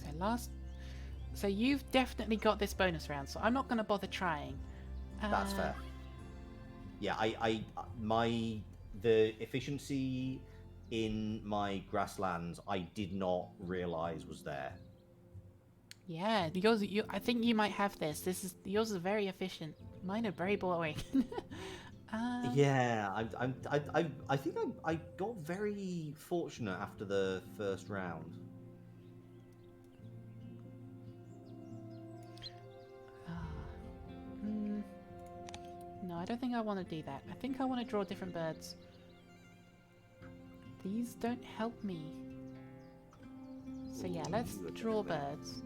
Speaker 1: so you've definitely got this bonus round, so I'm not going to bother trying.
Speaker 2: That's fair. Yeah, the efficiency in my grasslands I did not realize was there.
Speaker 1: Yeah, I think you might have this. Yours is very efficient. Mine are very boring.
Speaker 2: Yeah, I think I got very fortunate after the first round.
Speaker 1: No, I don't think I want to do that. I think I want to draw different birds. These don't help me. So yeah, let's draw birds.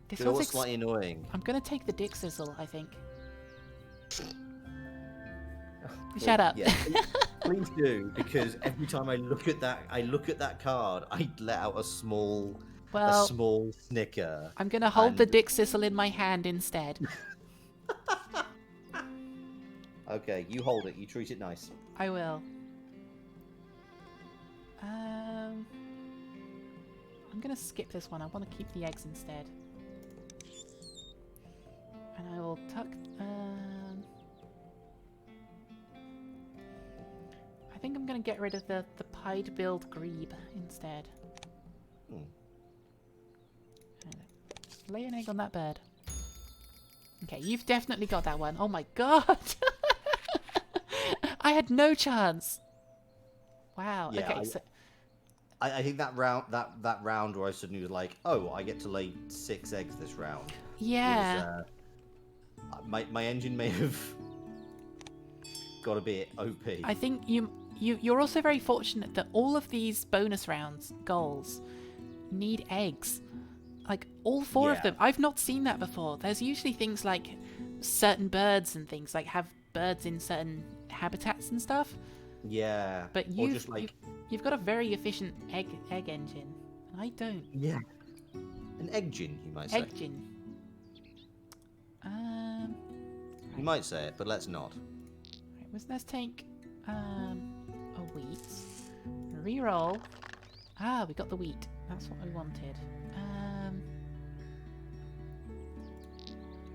Speaker 1: This
Speaker 2: You know
Speaker 1: one's
Speaker 2: what's slightly annoying?
Speaker 1: I'm gonna take the dick sizzle, I think. Shut up.
Speaker 2: Yeah, please do, because every time I look at that card, I let out a small snicker.
Speaker 1: I'm gonna hold the dick sizzle in my hand instead.
Speaker 2: Okay, you hold it. You treat it nice.
Speaker 1: I will. I'm gonna skip this one. I want to keep the eggs instead. And I will tuck... I think I'm going to get rid of the pied-billed grebe instead. Just lay an egg on that bird. Okay, you've definitely got that one. Oh my god! I had no chance! Wow,
Speaker 2: Yeah,
Speaker 1: okay, so...
Speaker 2: I think that round where I suddenly was like, oh, I get to lay 6 eggs this round.
Speaker 1: Yeah.
Speaker 2: My engine may have got a bit OP.
Speaker 1: I think you're also very fortunate that all of these bonus rounds goals need eggs. Like all 4 of them. I've not seen that before. There's usually things like certain birds and things like have birds in certain habitats and stuff.
Speaker 2: Yeah.
Speaker 1: But you've got a very efficient egg engine, and I don't.
Speaker 2: Yeah. An egg gin, you might say.
Speaker 1: Egg gin.
Speaker 2: You might say it, but let's not.
Speaker 1: Right, let's take a wheat. Reroll. Ah, we got the wheat. That's what I wanted.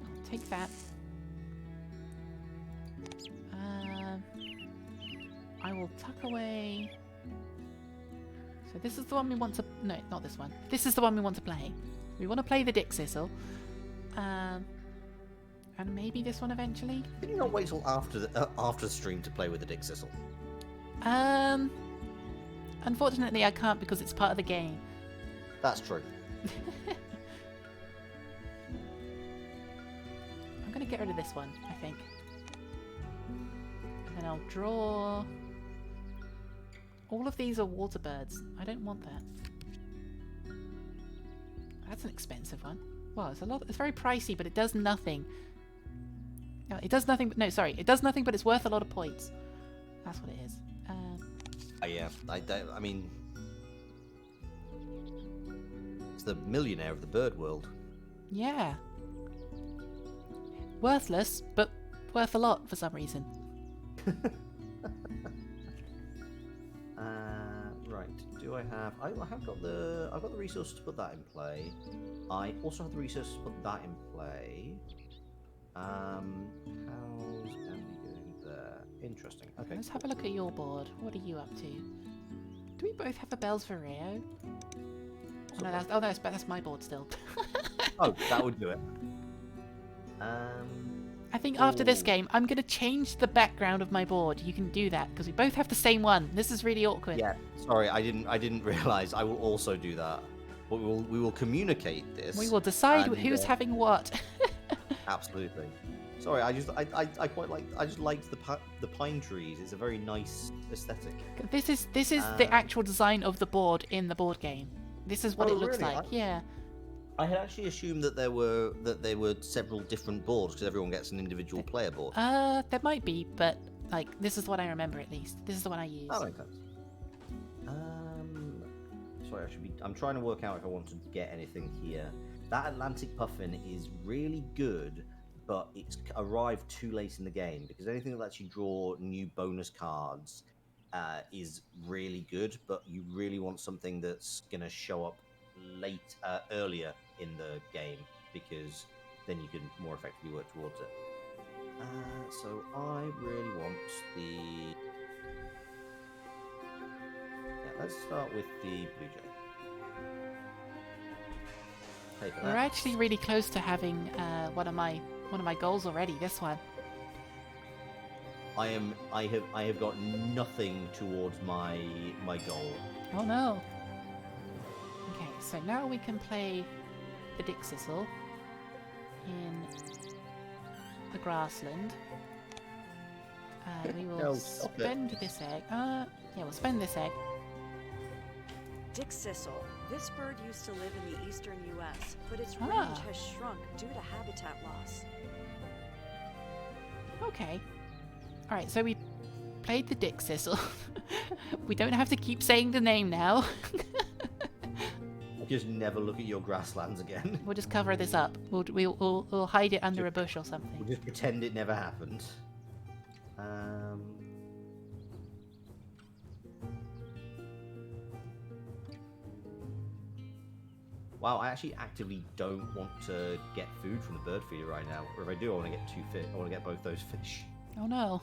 Speaker 1: I'll take that. I will tuck away. So this is the one we want to... No, not this one. This is the one we want to play. We want to play the dick sizzle. And maybe this one eventually.
Speaker 2: Can you not wait till after the stream to play with the dick sizzle?
Speaker 1: Unfortunately, I can't because it's part of the game.
Speaker 2: That's true.
Speaker 1: I'm going to get rid of this one, I think. And then I'll draw... All of these are water birds. I don't want that. That's an expensive one. Well, it's a lot. It's very pricey, but it does nothing. No, it does nothing. No, sorry, it does nothing, but it's worth a lot of points. That's what it is.
Speaker 2: Yeah, I mean, it's the millionaire of the bird world.
Speaker 1: Yeah. Worthless, but worth a lot for some reason.
Speaker 2: Right. Do I have? I've got the resources to put that in play. I also have the resources to put that in play. How's Andy doing there? Interesting. Okay.
Speaker 1: Let's have a look at your board. What are you up to? Do we both have the bells for Rio? Oh, no, that's my board still.
Speaker 2: Oh, that would do it.
Speaker 1: I think after this
Speaker 2: Ooh.
Speaker 1: game, I'm going to change the background of my board. You can do that because we both have the same one. This is really awkward.
Speaker 2: Yeah, sorry, I didn't realize. I will also do that. But we will communicate this.
Speaker 1: We will decide
Speaker 2: and,
Speaker 1: who's having what.
Speaker 2: Absolutely. Sorry, I quite like. I just liked the pine trees. It's a very nice aesthetic.
Speaker 1: This is the actual design of the board in the board game. This is what
Speaker 2: Oh,
Speaker 1: it looks
Speaker 2: really?
Speaker 1: like. Yeah.
Speaker 2: I had actually assumed that there were several different boards because everyone gets an individual player board.
Speaker 1: There might be, but like this is what I remember at least. This is the one I use.
Speaker 2: That makes sense. Sorry, I'm trying to work out if I want to get anything here. That Atlantic Puffin is really good, but it's arrived too late in the game because anything that lets you draw new bonus cards is really good, but you really want something that's going to show up earlier in the game because then you can more effectively work towards it. So I really want the... Yeah, let's start with the Blue Jay. Pay for
Speaker 1: We're
Speaker 2: that.
Speaker 1: actually really close to having one of my goals already. This one.
Speaker 2: I have got nothing towards my goal.
Speaker 1: Oh no. Okay, so now we can play the Dick Sissel in the grassland. We will
Speaker 2: No, stop it.
Speaker 1: spend this egg. Yeah, we'll spend this egg.
Speaker 3: Dick Sissel. This bird used to live in the eastern U.S., but its
Speaker 1: Ah.
Speaker 3: range has shrunk due to habitat loss.
Speaker 1: Okay. Alright, so we played the Dick Sissel. We don't have to keep saying the name now.
Speaker 2: Just never look at your grasslands again.
Speaker 1: We'll just cover this up. We'll hide it under a bush or something.
Speaker 2: We'll just pretend it never happened. Wow, I actually actively don't want to get food from the bird feeder right now. Or if I do, I want to get two fish. I want to get both those fish.
Speaker 1: Oh no.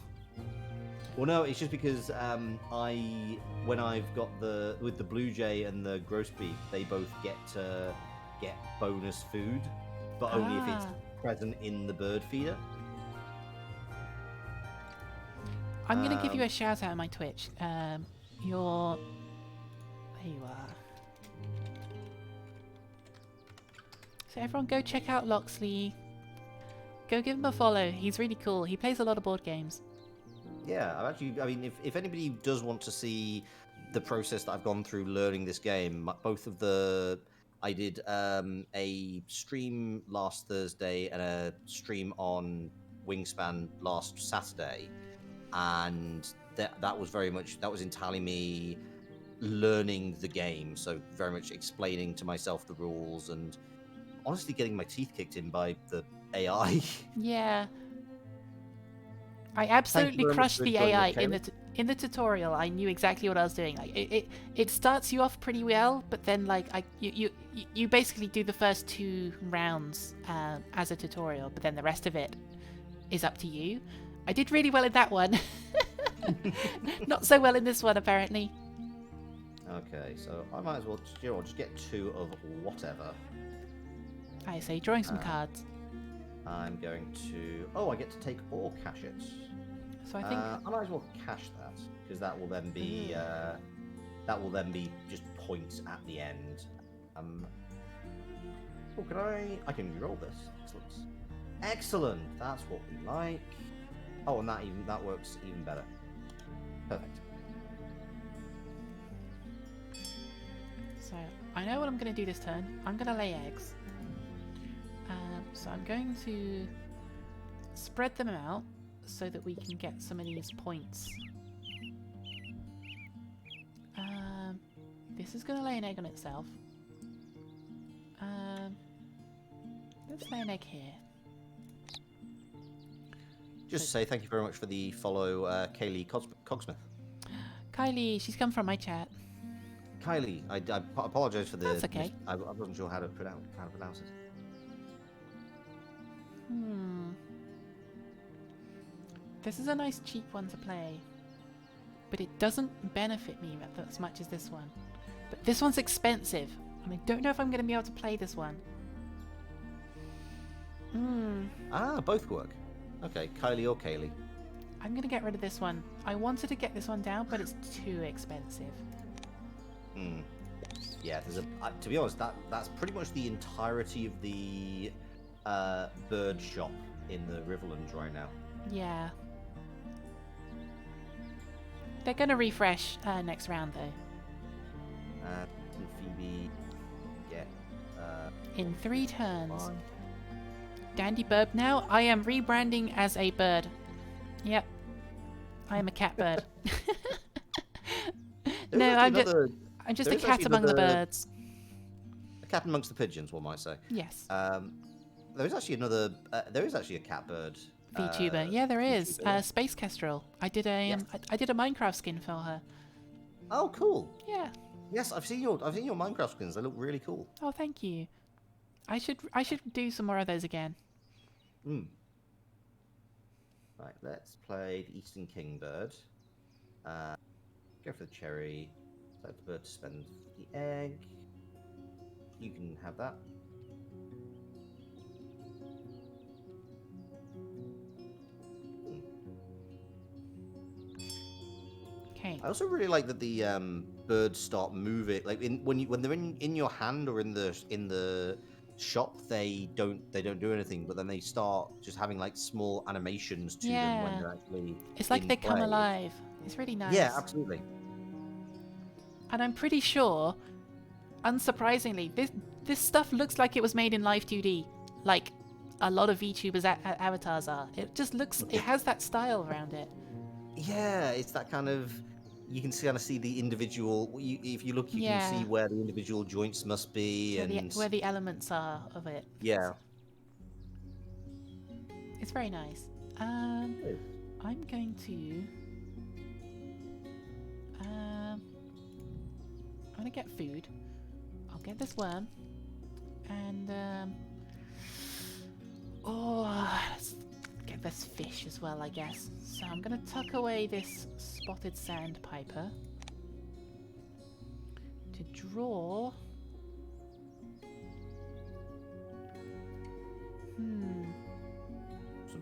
Speaker 2: Well, no, it's just because when I've got with the blue jay and the grosbeak, they both get bonus food, but only if it's
Speaker 1: Ah.
Speaker 2: present in the bird feeder.
Speaker 1: I'm going to give you a shout out on my Twitch. There you are. So everyone go check out Loxley. Go give him a follow. He's really cool. He plays a lot of board games.
Speaker 2: Yeah, I mean, if anybody does want to see the process that I've gone through learning this game, I did a stream last Thursday and a stream on Wingspan last Saturday, and that was entirely me learning the game. So very much explaining to myself the rules and honestly getting my teeth kicked in by the AI.
Speaker 1: Yeah. I absolutely
Speaker 2: very much
Speaker 1: crushed
Speaker 2: for
Speaker 1: the
Speaker 2: enjoying
Speaker 1: AI
Speaker 2: the
Speaker 1: in the tutorial. I knew exactly what I was doing. Like it starts you off pretty well, but then like you basically do the first 2 rounds as a tutorial, but then the rest of it is up to you. I did really well in that one. Not so well in this one apparently.
Speaker 2: Okay, so I might as well just get 2 of whatever.
Speaker 1: I say drawing some cards.
Speaker 2: I'm going to... Oh, I get to take or cash it.
Speaker 1: So I think
Speaker 2: I might as well cash that, because that will then be just points at the end. Oh, I can re-roll this. Excellent. Excellent! That's what we like. Oh, and that works even better. Perfect.
Speaker 1: so. I know what I'm going to do this turn. I'm going to lay eggs. So I'm going to spread them out so that we can get some of these points. This is going to lay an egg on itself. Let's lay an egg here.
Speaker 2: Just to say thank you very much for the follow, Kaylee Cogsmith.
Speaker 1: Kylie, she's come from my chat.
Speaker 2: Kylie, I apologise for the...
Speaker 1: That's okay.
Speaker 2: I wasn't sure how to pronounce it.
Speaker 1: This is a nice cheap one to play, but it doesn't benefit me as much as this one. But this one's expensive, and I don't know if I'm going to be able to play this one.
Speaker 2: Both work. Okay, Kylie or Kaylee?
Speaker 1: I'm gonna get rid of this one. I wanted to get this one down, but it's too expensive.
Speaker 2: Hmm. Yeah, there's to be honest, that's pretty much the entirety of the bird shop in the Riverlands right now.
Speaker 1: Yeah. They're gonna refresh next round though.
Speaker 2: Phoebe, yeah.
Speaker 1: In 3 turns.
Speaker 2: Fine.
Speaker 1: Dandy Burb now. I am rebranding as a bird. Yep. I am a cat bird. No, I'm just a cat among the birds.
Speaker 2: A cat amongst the pigeons, one might say.
Speaker 1: Yes.
Speaker 2: There is actually a cat bird.
Speaker 1: VTuber. Yeah, there is.
Speaker 2: VTuber, yeah.
Speaker 1: Space Kestrel. I did a
Speaker 2: Yes.
Speaker 1: I did a Minecraft skin for her.
Speaker 2: Oh, cool.
Speaker 1: Yeah.
Speaker 2: Yes, I've seen your Minecraft skins. They look really cool.
Speaker 1: Oh, thank you. I should do some more of those again.
Speaker 2: Hmm. Right, let's play the Eastern Kingbird. Go for the cherry. Let the bird spend the egg. You can have that.
Speaker 1: Okay.
Speaker 2: I also really like that the birds start moving. Like when they're in your hand or in the shop, they don't do anything. But then they start just having like small animations to them when they're actually.
Speaker 1: It's like
Speaker 2: in
Speaker 1: they come
Speaker 2: play.
Speaker 1: alive. It's really nice.
Speaker 2: Yeah, absolutely.
Speaker 1: And I'm pretty sure, unsurprisingly, this stuff looks like it was made in Live 2D, like a lot of VTubers' avatars are. It just looks. It has that style around it.
Speaker 2: Yeah, it's that kind of. You can kind of see the individual. If you look, you can see where the individual joints must be,
Speaker 1: where the elements are of it.
Speaker 2: Yeah.
Speaker 1: It's very nice. I'm going to. I'm gonna get food. I'll get this worm, and let's get this fish as well, I guess. So I'm gonna tuck away this spotted sandpiper to draw.
Speaker 2: Some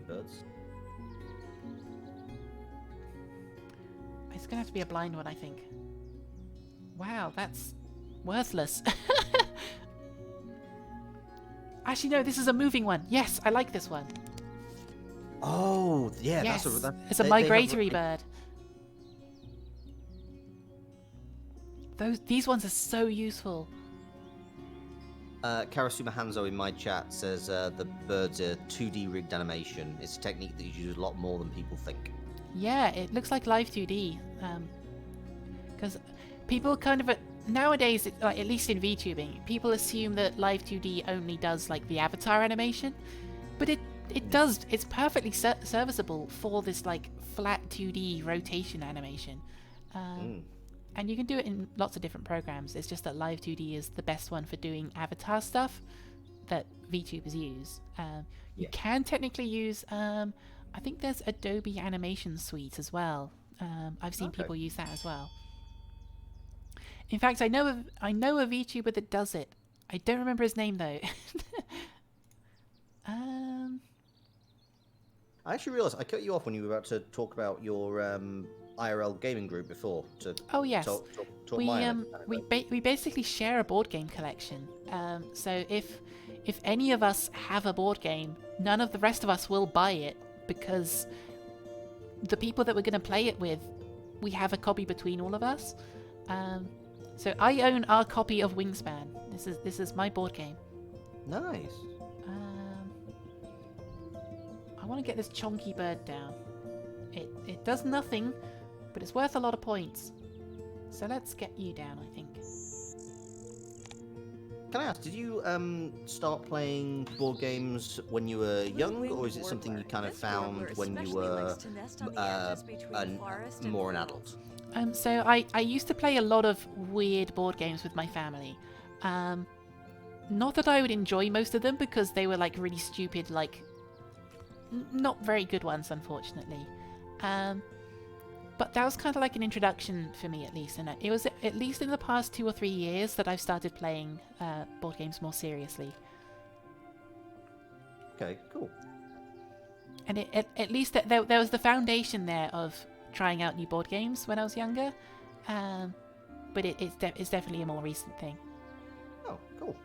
Speaker 2: birds.
Speaker 1: It's gonna have to be a blind one, I think. Wow, that's worthless. Actually, no, this is a moving one. Yes, I like this one.
Speaker 2: Oh, yeah,
Speaker 1: yes,
Speaker 2: it's
Speaker 1: a migratory bird. These ones are so useful.
Speaker 2: Karasuma Hanzo in my chat says the bird's a 2D rigged animation. It's a technique that is used a lot more than people think.
Speaker 1: Yeah, it looks like Live 2D. Because people kind of nowadays, like, at least in VTubing, people assume that Live 2D only does like the avatar animation, but it does. It's perfectly serviceable for this like flat 2D rotation animation. And you can do it in lots of different programs. It's just that Live 2D is the best one for doing avatar stuff that VTubers use. You can technically use, I think there's Adobe Animation Suite as well. I've seen people use that as well. In fact, I know a VTuber that does it. I don't remember his name though.
Speaker 2: I actually realised I cut you off when you were about to talk about your IRL gaming group before.
Speaker 1: Oh yes,
Speaker 2: talk
Speaker 1: we basically share a board game collection. So if any of us have a board game, none of the rest of us will buy it because the people that we're going to play it with, we have a copy between all of us. So I own our copy of Wingspan. This is my board game.
Speaker 2: Nice.
Speaker 1: I want to get this chonky bird down. It does nothing, but it's worth a lot of points. So let's get you down, I think.
Speaker 2: Can I ask, did you start playing board games when you were young, or is it something you kind of found when you were more an adult?
Speaker 1: So I used to play a lot of weird board games with my family. Not that I would enjoy most of them because they were like really stupid, like not very good ones, unfortunately. But that was kind of like an introduction for me, at least. And it was at least in the past 2 or 3 years that I've started playing board games more seriously.
Speaker 2: Okay, cool.
Speaker 1: And at least there was the foundation there of trying out new board games when I was younger. But it's definitely a more recent thing.
Speaker 2: Oh, cool.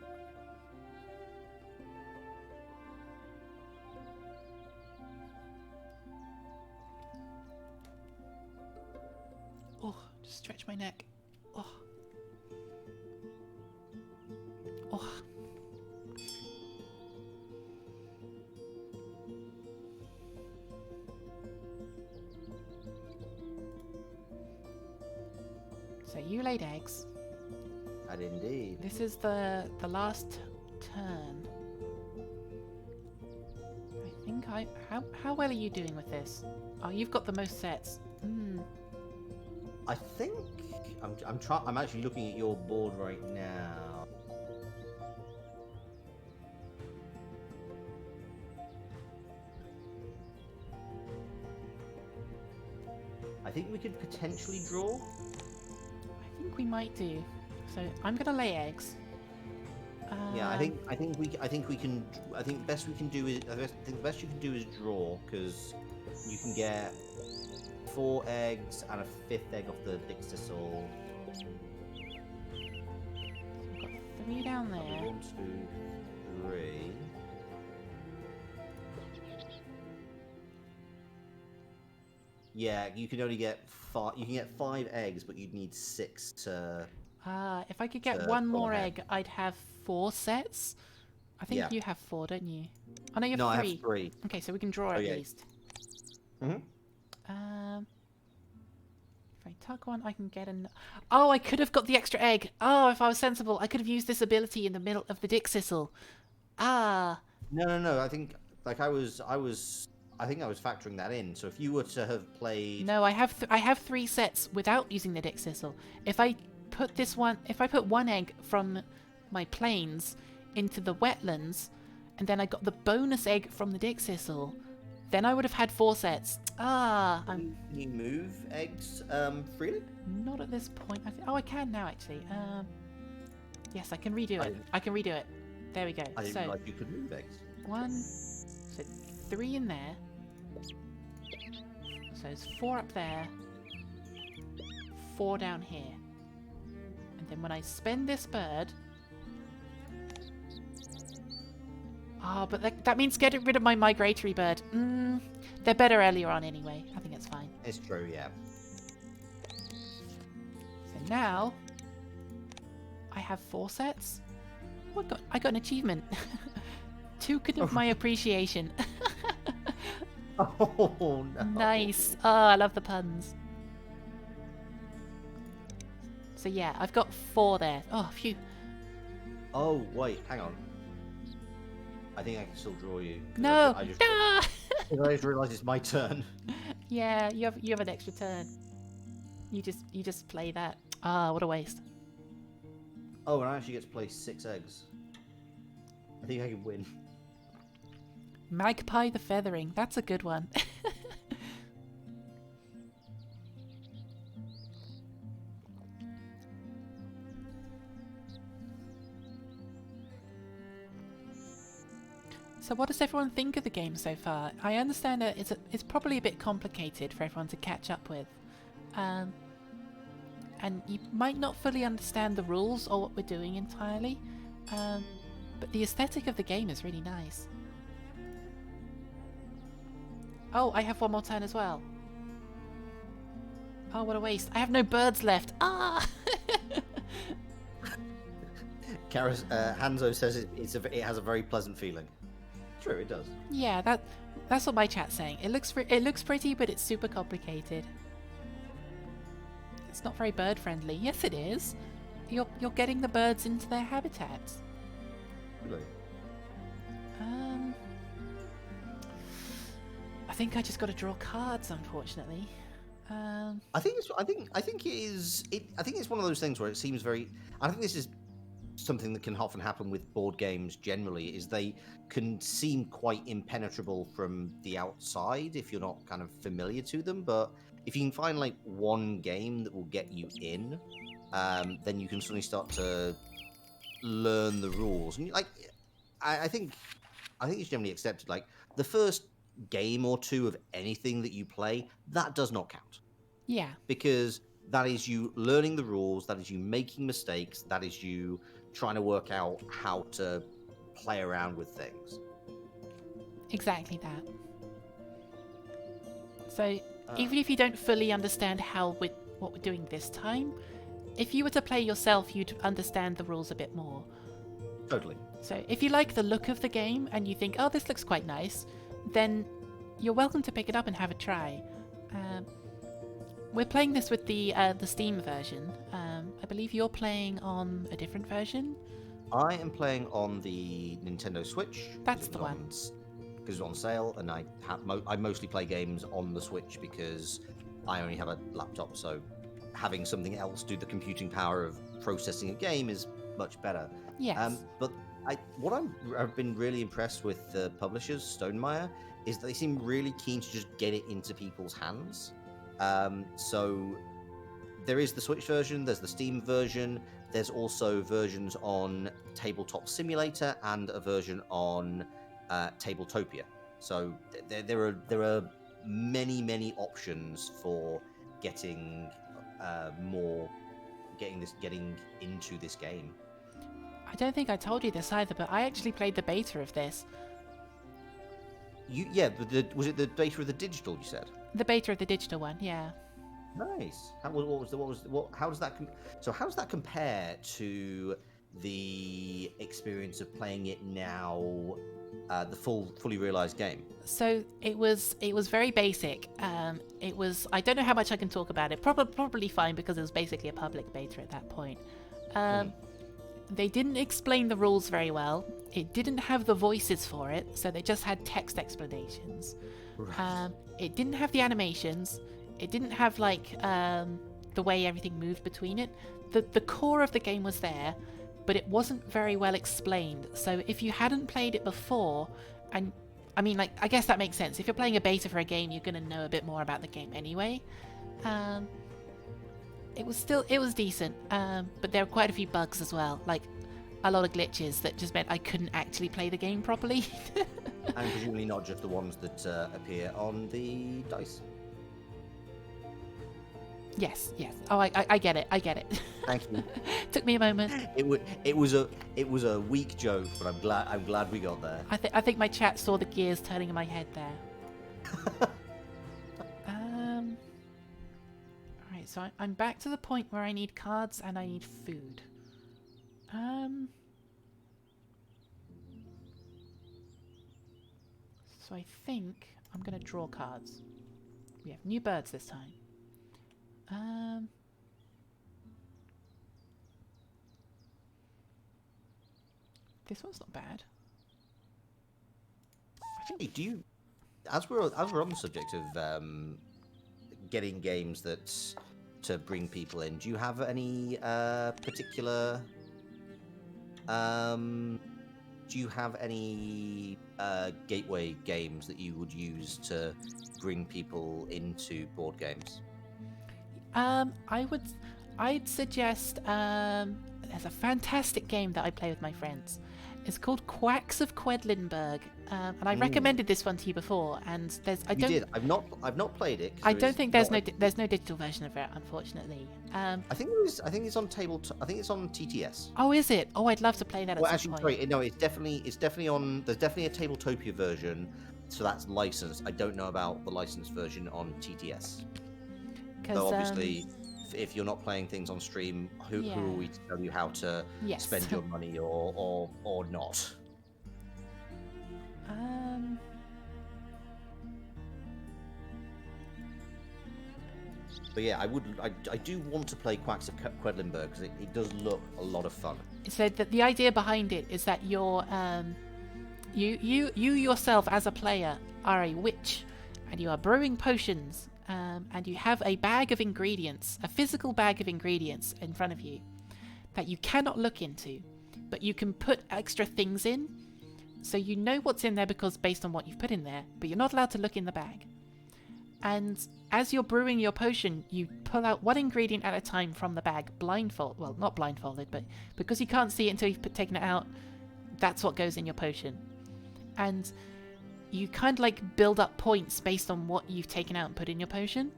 Speaker 1: Oh, just stretch my neck. Oh. Oh. So you laid eggs.
Speaker 2: I did indeed.
Speaker 1: This is the last turn. I think how well are you doing with this? Oh, you've got the most sets.
Speaker 2: I think I'm actually looking at your board right now. I think we could potentially draw.
Speaker 1: I think we might do. So I'm gonna lay eggs.
Speaker 2: Yeah, I think we can. I think the best we can do is. I think the best you can do is draw, because you can get 4 eggs and a 5th egg off the Dixisol.
Speaker 1: I've got 3 down there.
Speaker 2: 1, 2, 3. Yeah, you can only get 5. You can get 5 eggs, but you'd need 6 to.
Speaker 1: If I could get
Speaker 2: to
Speaker 1: one
Speaker 2: pull
Speaker 1: more
Speaker 2: ahead.
Speaker 1: egg, I'd have 4 sets. I think
Speaker 2: Yeah.
Speaker 1: you have 4, don't you? Oh no, you have
Speaker 2: No,
Speaker 1: 3.
Speaker 2: I have 3.
Speaker 1: Okay, so we can draw
Speaker 2: Oh,
Speaker 1: at
Speaker 2: yeah.
Speaker 1: least.
Speaker 2: Mhm.
Speaker 1: If I tuck one, I can get an. Oh, I could have got the extra egg. Oh, if I was sensible, I could have used this ability in the middle of the Dixisol. Ah.
Speaker 2: No. I think I think I was factoring that in. So if you were to have played.
Speaker 1: No, I have 3 sets without using the Dixisol. If I put one egg from my plains into the wetlands, and then I got the bonus egg from the Dixisol, then I would have had 4 sets. I'm
Speaker 2: Can you move eggs freely?
Speaker 1: not at this point. I can now actually. Yes, I can redo
Speaker 2: I
Speaker 1: it.
Speaker 2: didn't-
Speaker 1: I can redo it. There we go.
Speaker 2: I didn't
Speaker 1: So
Speaker 2: realize you could move eggs.
Speaker 1: 3 in there. So there's 4 up there. 4 down here. And then when I spend this bird. But that means getting rid of my migratory bird. They're better earlier on anyway. I think it's fine.
Speaker 2: It's true, yeah.
Speaker 1: So now I have 4 sets. Oh, I got an achievement. Token of my appreciation.
Speaker 2: Oh no.
Speaker 1: Nice. Oh, I love the puns. So yeah, I've got 4 there. Oh, phew.
Speaker 2: Oh wait, hang on. I think I can still draw you. 'Cause
Speaker 1: No.
Speaker 2: I just
Speaker 1: Ah!
Speaker 2: realised it's my turn.
Speaker 1: Yeah, you have an extra turn. You just play that. What a waste.
Speaker 2: Oh, and I actually get to play 6 eggs. I think I can win.
Speaker 1: Magpie the Feathering. That's a good one. So what does everyone think of the game so far? I understand that it's probably a bit complicated for everyone to catch up with. And you might not fully understand the rules or what we're doing entirely. But the aesthetic of the game is really nice. Oh, I have one more turn as well. Oh, what a waste. I have no birds left.
Speaker 2: Hanzo says it has a very pleasant feeling. True, it does.
Speaker 1: Yeah, that's what my chat's saying. It looks pretty, but it's super complicated. It's not very bird friendly. Yes, it is. You're getting the birds into their habitats.
Speaker 2: Really?
Speaker 1: I think I just got to draw cards, unfortunately.
Speaker 2: I think it is. I think it's one of those things where it seems very. I think this is something that can often happen with board games generally, is they can seem quite impenetrable from the outside if you're not kind of familiar to them. But if you can find like one game that will get you in, then you can suddenly start to learn the rules. And like, I think it's generally accepted. Like the first game or two of anything that you play, that does not count.
Speaker 1: Yeah.
Speaker 2: Because that is you learning the rules, that is you making mistakes, that is you trying to work out how to play around with things.
Speaker 1: Exactly that. So even if you don't fully understand what we're doing this time, if you were to play yourself, you'd understand the rules a bit more.
Speaker 2: Totally.
Speaker 1: So if you like the look of the game and you think, oh, this looks quite nice, then you're welcome to pick it up and have a try. We're playing this with the Steam version. I believe you're playing on a different version.
Speaker 2: I am playing on the Nintendo Switch.
Speaker 1: That's the one.
Speaker 2: Because it's on sale, and I mostly play games on the Switch because I only have a laptop, so having something else do the computing power of processing a game is much better.
Speaker 1: Yes.
Speaker 2: But I've been really impressed with the publishers, Stonemaier, is that they seem really keen to just get it into people's hands. So there is the Switch version, there's the Steam version, there's also versions on Tabletop Simulator and a version on Tabletopia. So there are many options for getting getting into this game.
Speaker 1: I don't think I told you this either, but I actually played the beta of this.
Speaker 2: Was it the beta of the digital? You said
Speaker 1: the beta of the digital one, yeah.
Speaker 2: Nice. How does that compare to the experience of playing it now, the fully realized game?
Speaker 1: So it was very basic. I don't know how much I can talk about it. Probably fine because it was basically a public beta at that point. They didn't explain the rules very well. It didn't have the voices for it, so they just had text explanations.
Speaker 2: Right.
Speaker 1: It didn't have the animations. It didn't have the way everything moved between it. The core of the game was there, but it wasn't very well explained. So if you hadn't played it before, and I mean, I guess that makes sense. If you're playing a beta for a game, you're going to know a bit more about the game anyway. It was decent, but there were quite a few bugs as well, like a lot of glitches that just meant I couldn't actually play the game properly.
Speaker 2: And presumably not just the ones that appear on the dice.
Speaker 1: Yes. Oh, I get it.
Speaker 2: Thank you.
Speaker 1: Took me a moment.
Speaker 2: It was a weak joke, but I'm glad we got there.
Speaker 1: I think my chat saw the gears turning in my head there. Alright, so I'm back to the point where I need cards and I need food. So I think I'm gonna draw cards. We have new birds this time. This one's not bad.
Speaker 2: Hey, as we're on the subject of getting games to bring people in, do you have any particular gateway games that you would use to bring people into board games?
Speaker 1: I'd suggest there's a fantastic game that I play with my friends. It's called Quacks of Quedlinburg, and I recommended this one to you before. And
Speaker 2: You did. I've not played it.
Speaker 1: I don't think there's no digital version of it, unfortunately.
Speaker 2: I think it's on I think it's on TTS.
Speaker 1: Oh, is it? Oh, I'd love to play that.
Speaker 2: Well, actually, sorry, no, it's definitely on. There's definitely a Tabletopia version, so that's licensed. I don't know about the licensed version on TTS. Though obviously, if you're not playing things on stream, who are we to tell you how to spend your money or not? But yeah, I do want to play Quacks of Quedlinburg because it does look a lot of fun.
Speaker 1: So the idea behind it is that you're you yourself as a player are a witch, and you are brewing potions. And you have a bag of ingredients, a physical bag of ingredients in front of you that you cannot look into, but you can put extra things in. So you know what's in there because based on what you've put in there, but you're not allowed to look in the bag. And as you're brewing your potion, you pull out one ingredient at a time from the bag, not blindfolded, but because you can't see it until you've taken it out, that's what goes in your potion. And you kind of like build up points based on what you've taken out and put in your potion.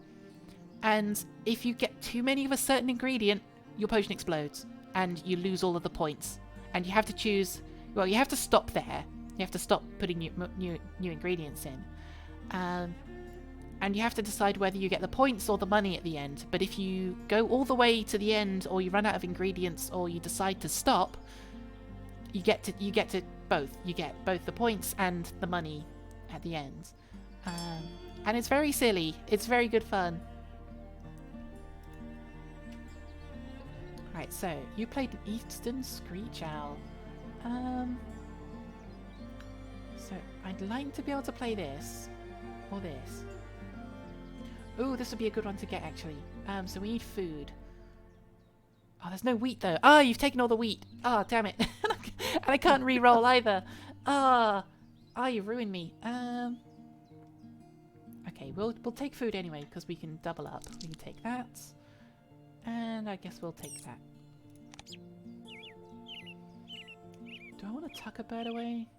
Speaker 1: And if you get too many of a certain ingredient, your potion explodes and you lose all of the points. And you have to choose, well, you have to stop there. You have to stop putting new ingredients in. And you have to decide whether you get the points or the money at the end. But if you go all the way to the end, or you run out of ingredients, or you decide to stop, you get to both. You get both the points and the money at the end. And it's very silly. It's very good fun. Right, so you played an Eastern Screech Owl. So I'd like to be able to play this or this. Ooh, this would be a good one to get, actually. So we need food. Oh, there's no wheat, though. Oh, you've taken all the wheat. Oh, damn it. And I can't re-roll either. Oh, you ruined me. Okay, we'll take food anyway, because we can double up. We can take that. And I guess we'll take that. Do I want to tuck a bird away?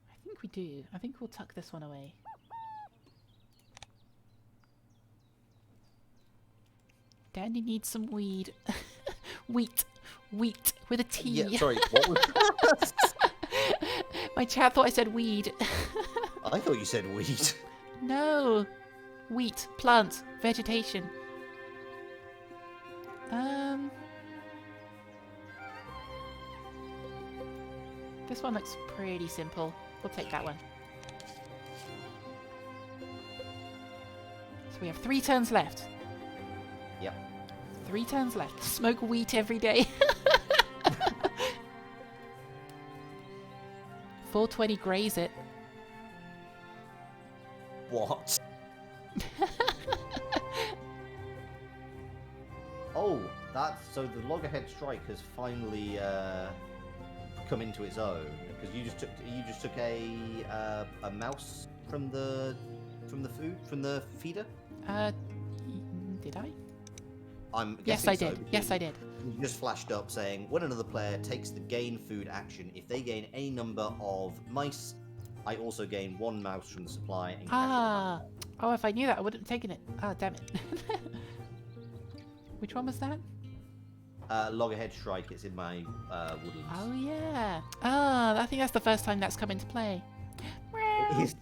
Speaker 1: I think we do. I think we'll tuck this one away. Dandy needs some weed. Wheat. Wheat with a T.
Speaker 2: Yeah, sorry, what was
Speaker 1: My chat thought I said weed.
Speaker 2: I thought you said weed.
Speaker 1: No. Wheat. Plant. Vegetation. This one looks pretty simple. We'll take that one. So we have 3 turns left.
Speaker 2: Yep.
Speaker 1: 3 turns left. Smoke wheat every day. 420 graze it.
Speaker 2: What? Oh, that's so the loggerhead strike has finally come into its own, because you just took a mouse from the feeder.
Speaker 1: Did I?
Speaker 2: I'm
Speaker 1: Yes,
Speaker 2: guessing
Speaker 1: I
Speaker 2: so,
Speaker 1: did. Yes, I did.
Speaker 2: You just flashed up saying, when another player takes the gain food action, if they gain any number of mice, I also gain 1 mouse from the supply. And
Speaker 1: Ah. Oh, if I knew that, I wouldn't have taken it. Ah, damn it. Which one was that?
Speaker 2: Loggerhead strike. It's in my woodlands.
Speaker 1: Oh, yeah. Ah, I think that's the first time that's come into play.
Speaker 2: It is.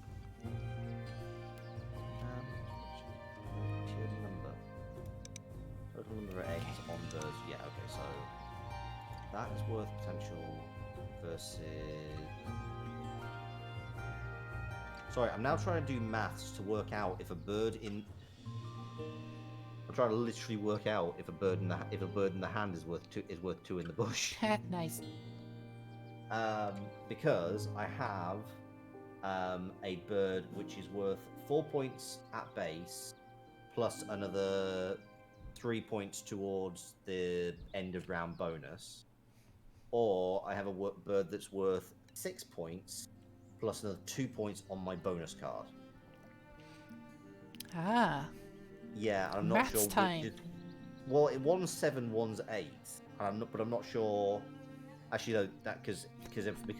Speaker 2: Total number of eggs on birds. Yeah, okay, so that is worth potential versus. Sorry, I'm now trying to do maths to work out if a bird in. I'm trying to literally work out if a bird in the hand is worth 2 in the bush.
Speaker 1: Nice.
Speaker 2: Because I have a bird which is worth 4 points at base, plus another 3 points towards the end of round bonus, or I have a bird that's worth 6 points, plus another 2 points on my bonus card.
Speaker 1: Ah.
Speaker 2: Yeah, I'm not
Speaker 1: Maths
Speaker 2: sure.
Speaker 1: time.
Speaker 2: Well, one's 7, one's 8. But I'm not sure. Actually, though, that because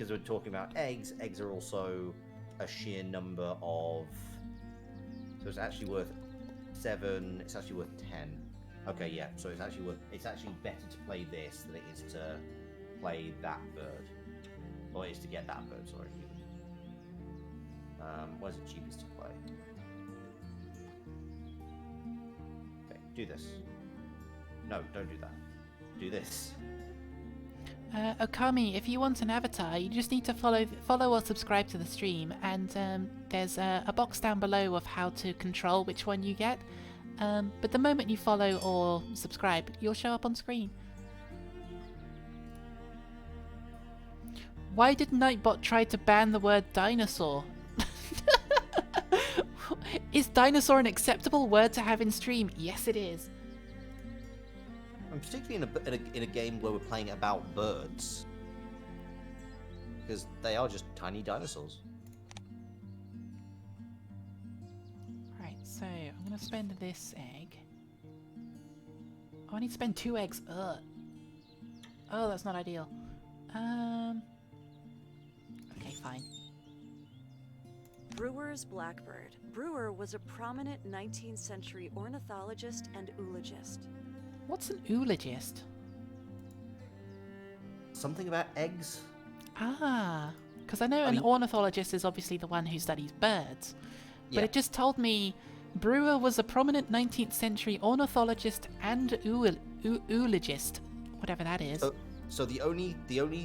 Speaker 2: we're talking about eggs. Eggs are also a sheer number of. So it's actually worth 7. It's actually worth 10. Okay, yeah. So it's actually better to play this than it is to play that bird, or it is to get that bird. Sorry. Where's it cheapest to play? Okay, do this. No, don't do that. Do this.
Speaker 1: Okami, if you want an avatar, you just need to follow or subscribe to the stream, and there's a box down below of how to control which one you get. But the moment you follow or subscribe, you'll show up on screen. Why did Nightbot try to ban the word dinosaur? Is dinosaur an acceptable word to have in stream? Yes, it is.
Speaker 2: And particularly in a game where we're playing about birds, because they are just tiny dinosaurs.
Speaker 1: Right, so I'm gonna spend this egg. Oh, I need to spend 2 eggs. Ugh. Oh, that's not ideal. fine.
Speaker 3: Brewer's blackbird. Brewer was a prominent 19th century ornithologist and oologist.
Speaker 1: What's an oologist?
Speaker 2: Something about eggs?
Speaker 1: Ah, because I know
Speaker 2: I
Speaker 1: an
Speaker 2: mean-
Speaker 1: ornithologist is obviously the one who studies birds, but
Speaker 2: Yeah.
Speaker 1: it just told me Brewer was a prominent 19th century ornithologist and oologist, whatever that is.
Speaker 2: So the only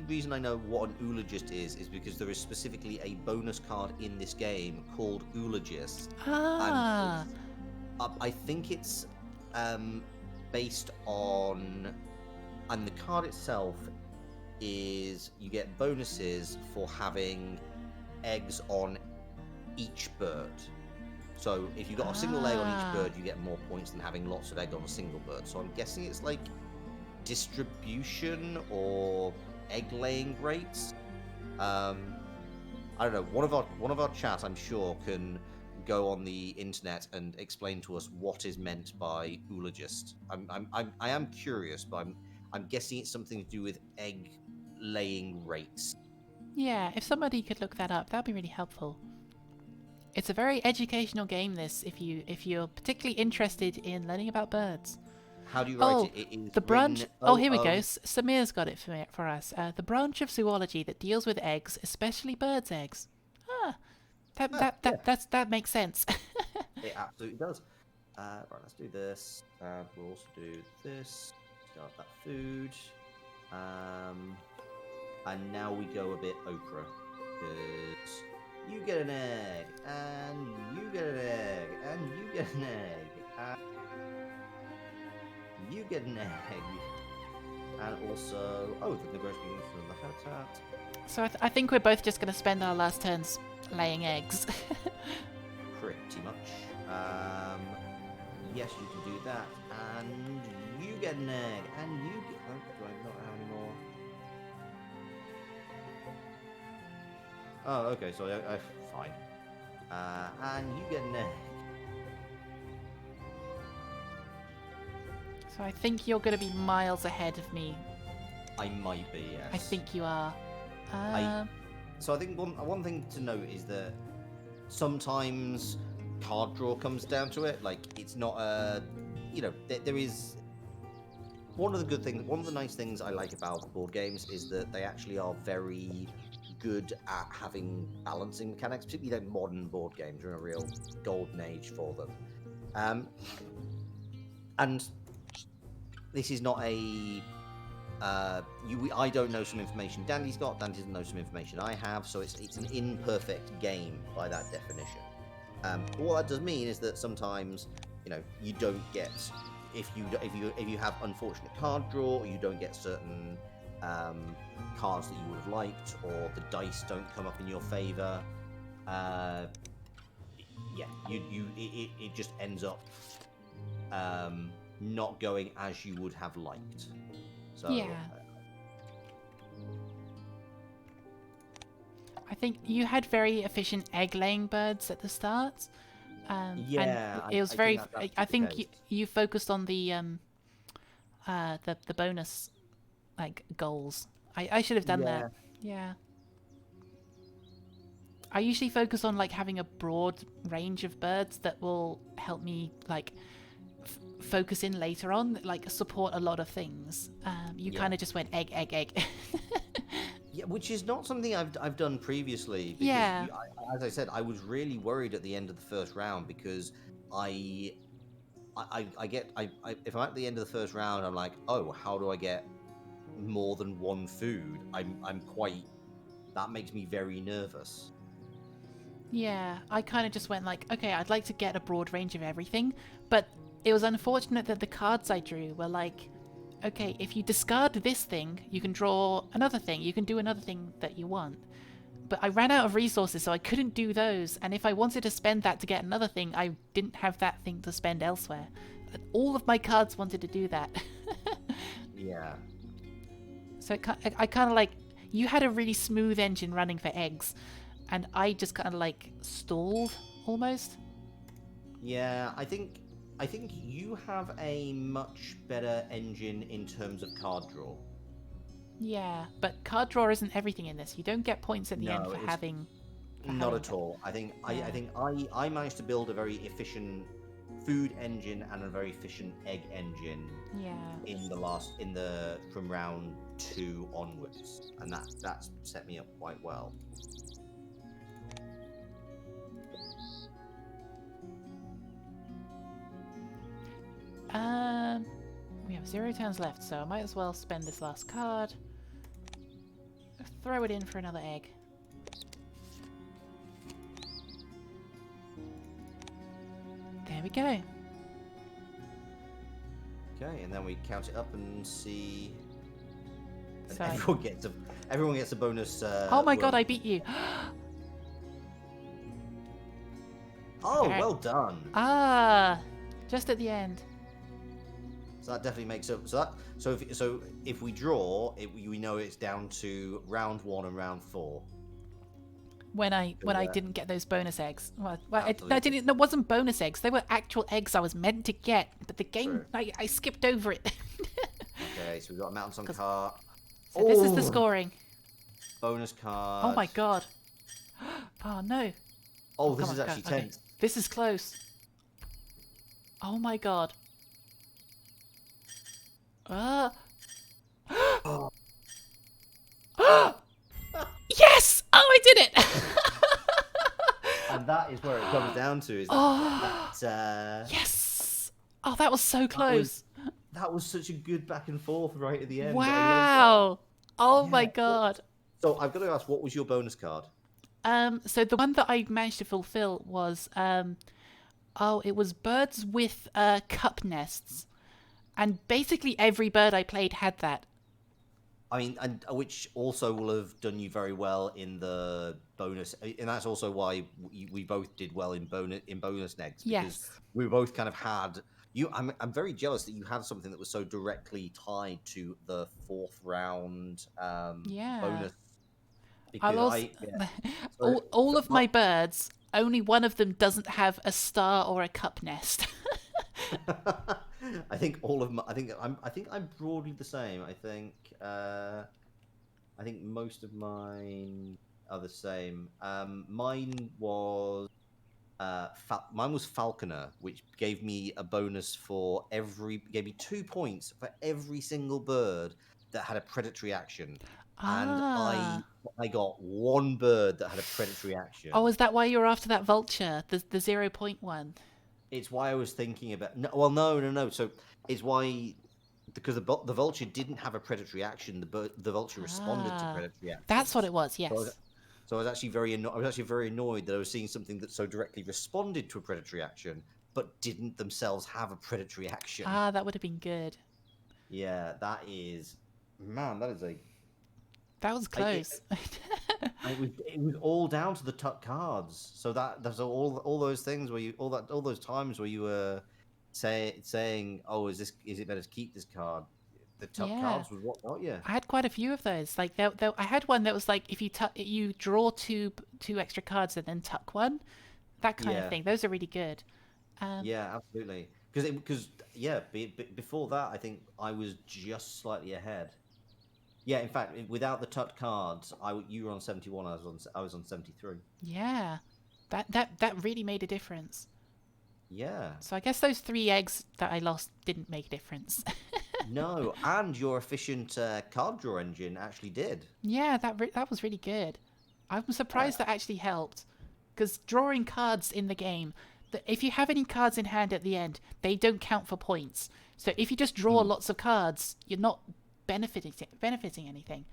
Speaker 2: reason I know what an oologist is because there is specifically a bonus card in this game called Oologist.
Speaker 1: Ah,
Speaker 2: I think it's based on, and the card itself is you get bonuses for having eggs on each bird. So if you got a single egg on each bird, you get more points than having lots of egg on a single bird. So I'm guessing it's like distribution or egg laying rates. I don't know. One of our chat, I'm sure, can go on the internet and explain to us what is meant by oologist. I am curious, but I'm guessing it's something to do with egg laying rates.
Speaker 1: yeah, if somebody could look that up, that'd be really helpful. It's a very educational game, this, if you're particularly interested in learning about birds.
Speaker 2: How do you write
Speaker 1: Oh,
Speaker 2: it? It is
Speaker 1: the branch.
Speaker 2: written-
Speaker 1: Oh, here we go. Samir's got it for us. The branch of zoology that deals with eggs, especially birds' eggs. Ah, that makes sense.
Speaker 2: It absolutely does. Right, let's do this. We'll also do this. Start that food. And now we go a bit Oprah. Because you get an egg, and you get an egg, and you get an egg, and you get an egg. And also, the negotiating from the habitat.
Speaker 1: So I think we're both just going to spend our last turns laying eggs.
Speaker 2: Pretty much. Yes, you can do that, and you get an egg, and you get. Oh, do I not have any more? Oh, okay. So I fine. And you get an egg.
Speaker 1: So I think you're going to be miles ahead of me.
Speaker 2: I might be. Yes.
Speaker 1: I think you are.
Speaker 2: So I think one thing to note is that sometimes card draw comes down to it. Like it's not a, there is one of the nice things I like about board games is that they actually are very good at having balancing mechanics, particularly like modern board games are in a real golden age for them. And this is not a I don't know some information Dandy's got. Dandy doesn't know some information I have. So it's an imperfect game by that definition. But what that does mean is that sometimes you don't get if you have unfortunate card draw, or you don't get certain cards that you would have liked, or the dice don't come up in your favor. It just ends up not going as you would have liked. So,
Speaker 1: yeah. I think you had very efficient egg-laying birds at the start.
Speaker 2: Yeah,
Speaker 1: and it was
Speaker 2: I
Speaker 1: very.
Speaker 2: think that's
Speaker 1: I
Speaker 2: the
Speaker 1: think
Speaker 2: case.
Speaker 1: you focused on the bonus goals. I should have done that. Yeah. I usually focus on having a broad range of birds that will help me focus in later on, support a lot of things. You kind of just went egg, egg, egg.
Speaker 2: Yeah, which is not something I've done previously. Because
Speaker 1: Yeah.
Speaker 2: as I said, I was really worried at the end of the first round because if I'm at the end of the first round, I'm like, oh, how do I get more than one food? That makes me very nervous.
Speaker 1: Yeah, I kind of just went okay, I'd like to get a broad range of everything, but it was unfortunate that the cards I drew were okay, if you discard this thing, you can draw another thing, you can do another thing that you want. But I ran out of resources, so I couldn't do those, and if I wanted to spend that to get another thing, I didn't have that thing to spend elsewhere. All of my cards wanted to do that.
Speaker 2: Yeah.
Speaker 1: So I kind of you had a really smooth engine running for eggs, and I just kind of stalled almost.
Speaker 2: Yeah, I think you have a much better engine in terms of card draw.
Speaker 1: Yeah, but card draw isn't everything in this. You don't get points at the end
Speaker 2: No,
Speaker 1: for
Speaker 2: it's
Speaker 1: having.
Speaker 2: not at all. I think
Speaker 1: Yeah.
Speaker 2: I managed to build a very efficient food engine and a very efficient egg engine
Speaker 1: Yeah.
Speaker 2: in the from round 2 onwards, and that's set me up quite well.
Speaker 1: We have 0 turns left, so I might as well spend this last card. Throw it in for another egg. There we go.
Speaker 2: Okay, and then we count it up and see. And
Speaker 1: So
Speaker 2: everyone gets a bonus.
Speaker 1: oh my god,
Speaker 2: worm.
Speaker 1: I beat you.
Speaker 2: Oh, well done.
Speaker 1: Ah, just at the end.
Speaker 2: So that definitely makes up. So if we draw, we know it's down to round 1 and round 4.
Speaker 1: When I
Speaker 2: Yeah.
Speaker 1: didn't get those bonus eggs. Well, I
Speaker 2: Absolutely.
Speaker 1: didn't. It wasn't bonus eggs. They were actual eggs I was meant to get, but the game
Speaker 2: True.
Speaker 1: I skipped over it.
Speaker 2: Okay, so we've got mountains on
Speaker 1: 'Cause-
Speaker 2: cart.
Speaker 1: So this is the
Speaker 2: Oh!
Speaker 1: scoring.
Speaker 2: Bonus card.
Speaker 1: Oh my god. Oh no.
Speaker 2: Oh, this
Speaker 1: Come
Speaker 2: is
Speaker 1: on, go.
Speaker 2: actually
Speaker 1: Okay.
Speaker 2: tense.
Speaker 1: This is close. Oh my god. Ah.
Speaker 2: Oh.
Speaker 1: Yes! Oh, I did it!
Speaker 2: And that is where it comes down to. Is that
Speaker 1: Yes! Oh, that was so close.
Speaker 2: that was such a good back and forth right at the end. I love
Speaker 1: Wow. Oh my
Speaker 2: Yeah.
Speaker 1: god.
Speaker 2: that. So I've got to ask, what was your bonus card?
Speaker 1: So the one that I managed to fulfill was it was birds with cup nests. And basically every bird I played had that.
Speaker 2: I mean, and which also will have done you very well in the bonus, and that's also why we both did well in bonus negs, because
Speaker 1: Yes.
Speaker 2: we both kind of had you. I'm very jealous that you had something that was so directly tied to the 4th round
Speaker 1: Yeah.
Speaker 2: bonus.
Speaker 1: I'll
Speaker 2: Because
Speaker 1: also,
Speaker 2: So-
Speaker 1: all
Speaker 2: so
Speaker 1: of my birds, only one of them doesn't have a star or a cup nest.
Speaker 2: I think all of my, I think I'm broadly the same. I think most of mine are the same. Mine was Falconer, which gave me a bonus for gave me 2 points for every single bird that had a predatory action, and
Speaker 1: Ah.
Speaker 2: I got 1 bird that had a predatory action.
Speaker 1: Oh, is that why you were after that vulture, the 0 point one?
Speaker 2: It's why I was thinking about. No, well, no. So it's why, because the vulture didn't have a predatory action. The vulture responded to
Speaker 1: Ah.
Speaker 2: predatory action.
Speaker 1: That's what it was. Yes.
Speaker 2: So I was actually very annoyed that I was seeing something that so directly responded to a predatory action, but didn't themselves have a predatory action.
Speaker 1: Ah, that would have been good.
Speaker 2: Yeah, that is, man, that is a.
Speaker 1: That was close.
Speaker 2: It was all down to the tuck cards. So that's all those things where you all those times where you were saying, oh, is it better to keep this card? The tuck
Speaker 1: Yeah.
Speaker 2: cards was what got you.
Speaker 1: I had quite a few of those. Like I had one that was like if you draw two extra cards and then tuck one, that kind of
Speaker 2: Yeah.
Speaker 1: thing. Those are really good.
Speaker 2: Yeah, absolutely. Because before that, I think I was just slightly ahead. Yeah, in fact, without the tucked cards, you were on 71. I was on 73.
Speaker 1: Yeah, that really made a difference.
Speaker 2: Yeah.
Speaker 1: So I guess those 3 eggs that I lost didn't make a difference.
Speaker 2: No, and your efficient card draw engine actually did.
Speaker 1: Yeah, that was really good. I'm surprised that actually helped, because drawing cards in the game, if you have any cards in hand at the end, they don't count for points. So if you just draw lots of cards, you're not benefiting anything.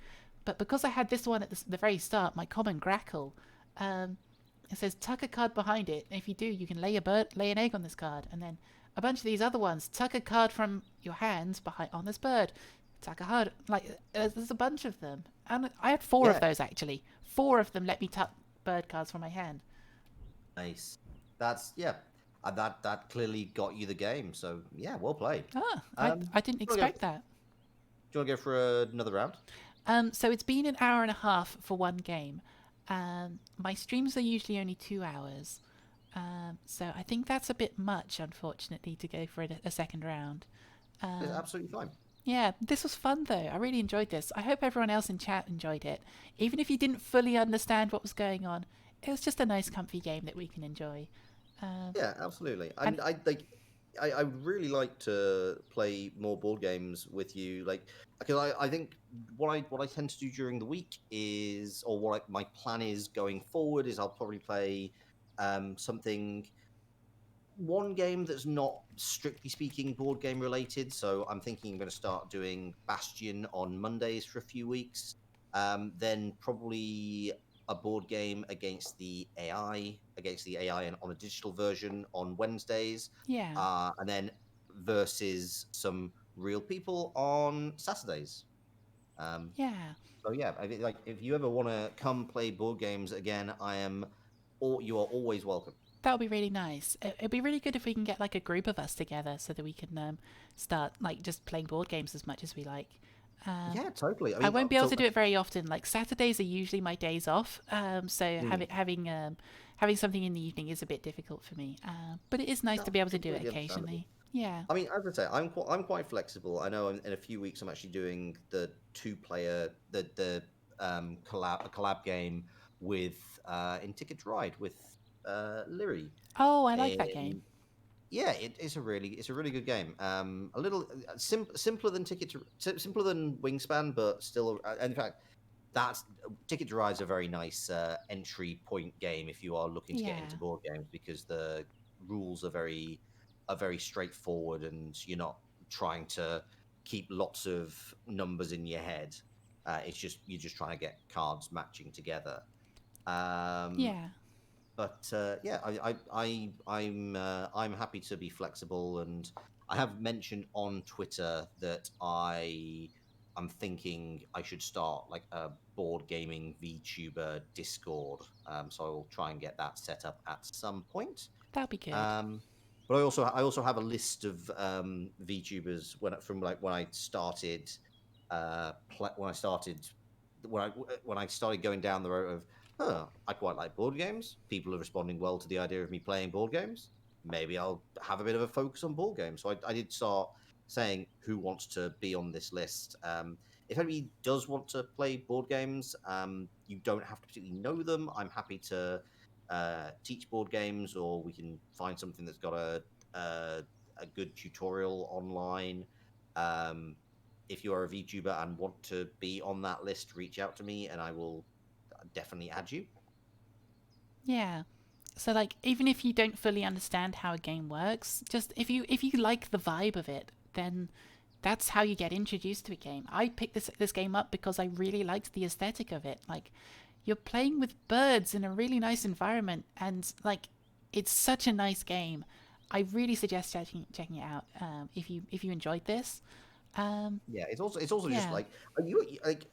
Speaker 1: But because I had this one at the very start, my common grackle, it says tuck a card behind it, and if you do, you can lay an egg on this card, and then a bunch of these other ones, tuck a card from your hands on this bird, tuck a card, there's a bunch of them, and I had 4 of
Speaker 2: Yeah.
Speaker 1: those actually. 4 of them let me tuck bird cards from my hand.
Speaker 2: Nice. That's that clearly got you the game. So yeah, well played.
Speaker 1: Ah, I didn't
Speaker 2: okay.
Speaker 1: expect that.
Speaker 2: Do you want to go for another round?
Speaker 1: So it's been an hour and a half for one game. My streams are usually only 2 hours. So I think that's a bit much, unfortunately, to go for a second round.
Speaker 2: It's absolutely fine.
Speaker 1: Yeah, this was fun though. I really enjoyed this. I hope everyone else in chat enjoyed it. Even if you didn't fully understand what was going on, it was just a nice, comfy game that we can enjoy. Um,
Speaker 2: Yeah, absolutely.
Speaker 1: and
Speaker 2: And I like, I would really like to play more board games with you, like because I think what I tend to do during the week is, or my plan is going forward is I'll probably play something one game that's not strictly speaking board game related. So I'm thinking I'm going to start doing Bastion on Mondays for a few weeks. Then probably a board game against the AI and on a digital version on Wednesdays.
Speaker 1: yeah,
Speaker 2: And then versus some real people on Saturdays. Um,
Speaker 1: yeah,
Speaker 2: so yeah, I think, like if you ever want to come play board games again, or you are always welcome.
Speaker 1: that would be really nice. It'd be really good if we can get like a group of us together so that we can start like just playing board games as much as we like. Um,
Speaker 2: Yeah, totally. I
Speaker 1: I
Speaker 2: mean,
Speaker 1: won't be able to do it very often. Like Saturdays are usually my days off, so
Speaker 2: mm,
Speaker 1: having something in the evening is a bit difficult for me. But it is nice to
Speaker 2: that's
Speaker 1: be able to do it
Speaker 2: completely understandable.
Speaker 1: occasionally. Yeah.
Speaker 2: I mean, as I say, I'm quite flexible. I know in a few weeks I'm actually doing the two-player a collab game with in Ticket to Ride with Lyri.
Speaker 1: Oh, I like that game.
Speaker 2: In Yeah, it's a really good game. A little simpler than simpler than Wingspan, but still. In fact, that's Ticket to Ride's a very nice entry point game if you are looking to get
Speaker 1: Yeah.
Speaker 2: into board games because the rules are very straightforward and you're not trying to keep lots of numbers in your head. It's just you're just trying to get cards matching together. Um,
Speaker 1: Yeah.
Speaker 2: but yeah, I'm happy to be flexible, and I have mentioned on Twitter that I'm thinking I should start like a board gaming VTuber Discord. So I'll try and get that set up at some point.
Speaker 1: That'll be good.
Speaker 2: Um, but I also have a list of VTubers from like when I started when I started when I started going down the road of I quite like board games. People are responding well to the idea of me playing board games. Maybe I'll have a bit of a focus on board games. So I did start saying who wants to be on this list. If anybody does want to play board games, you don't have to particularly know them. I'm happy to teach board games, or we can find something that's got a good tutorial online. Um, if you are a VTuber and want to be on that list, reach out to me, and I will definitely add you.
Speaker 1: Yeah. So like even if you don't fully understand how a game works, just if you like the vibe of it, then that's how you get introduced to a game. I picked this game up because I really liked the aesthetic of it. Like you're playing with birds in a really nice environment and like it's such a nice game. I really suggest checking it out if you enjoyed this. Um,
Speaker 2: Yeah, it's also just
Speaker 1: yeah.
Speaker 2: like like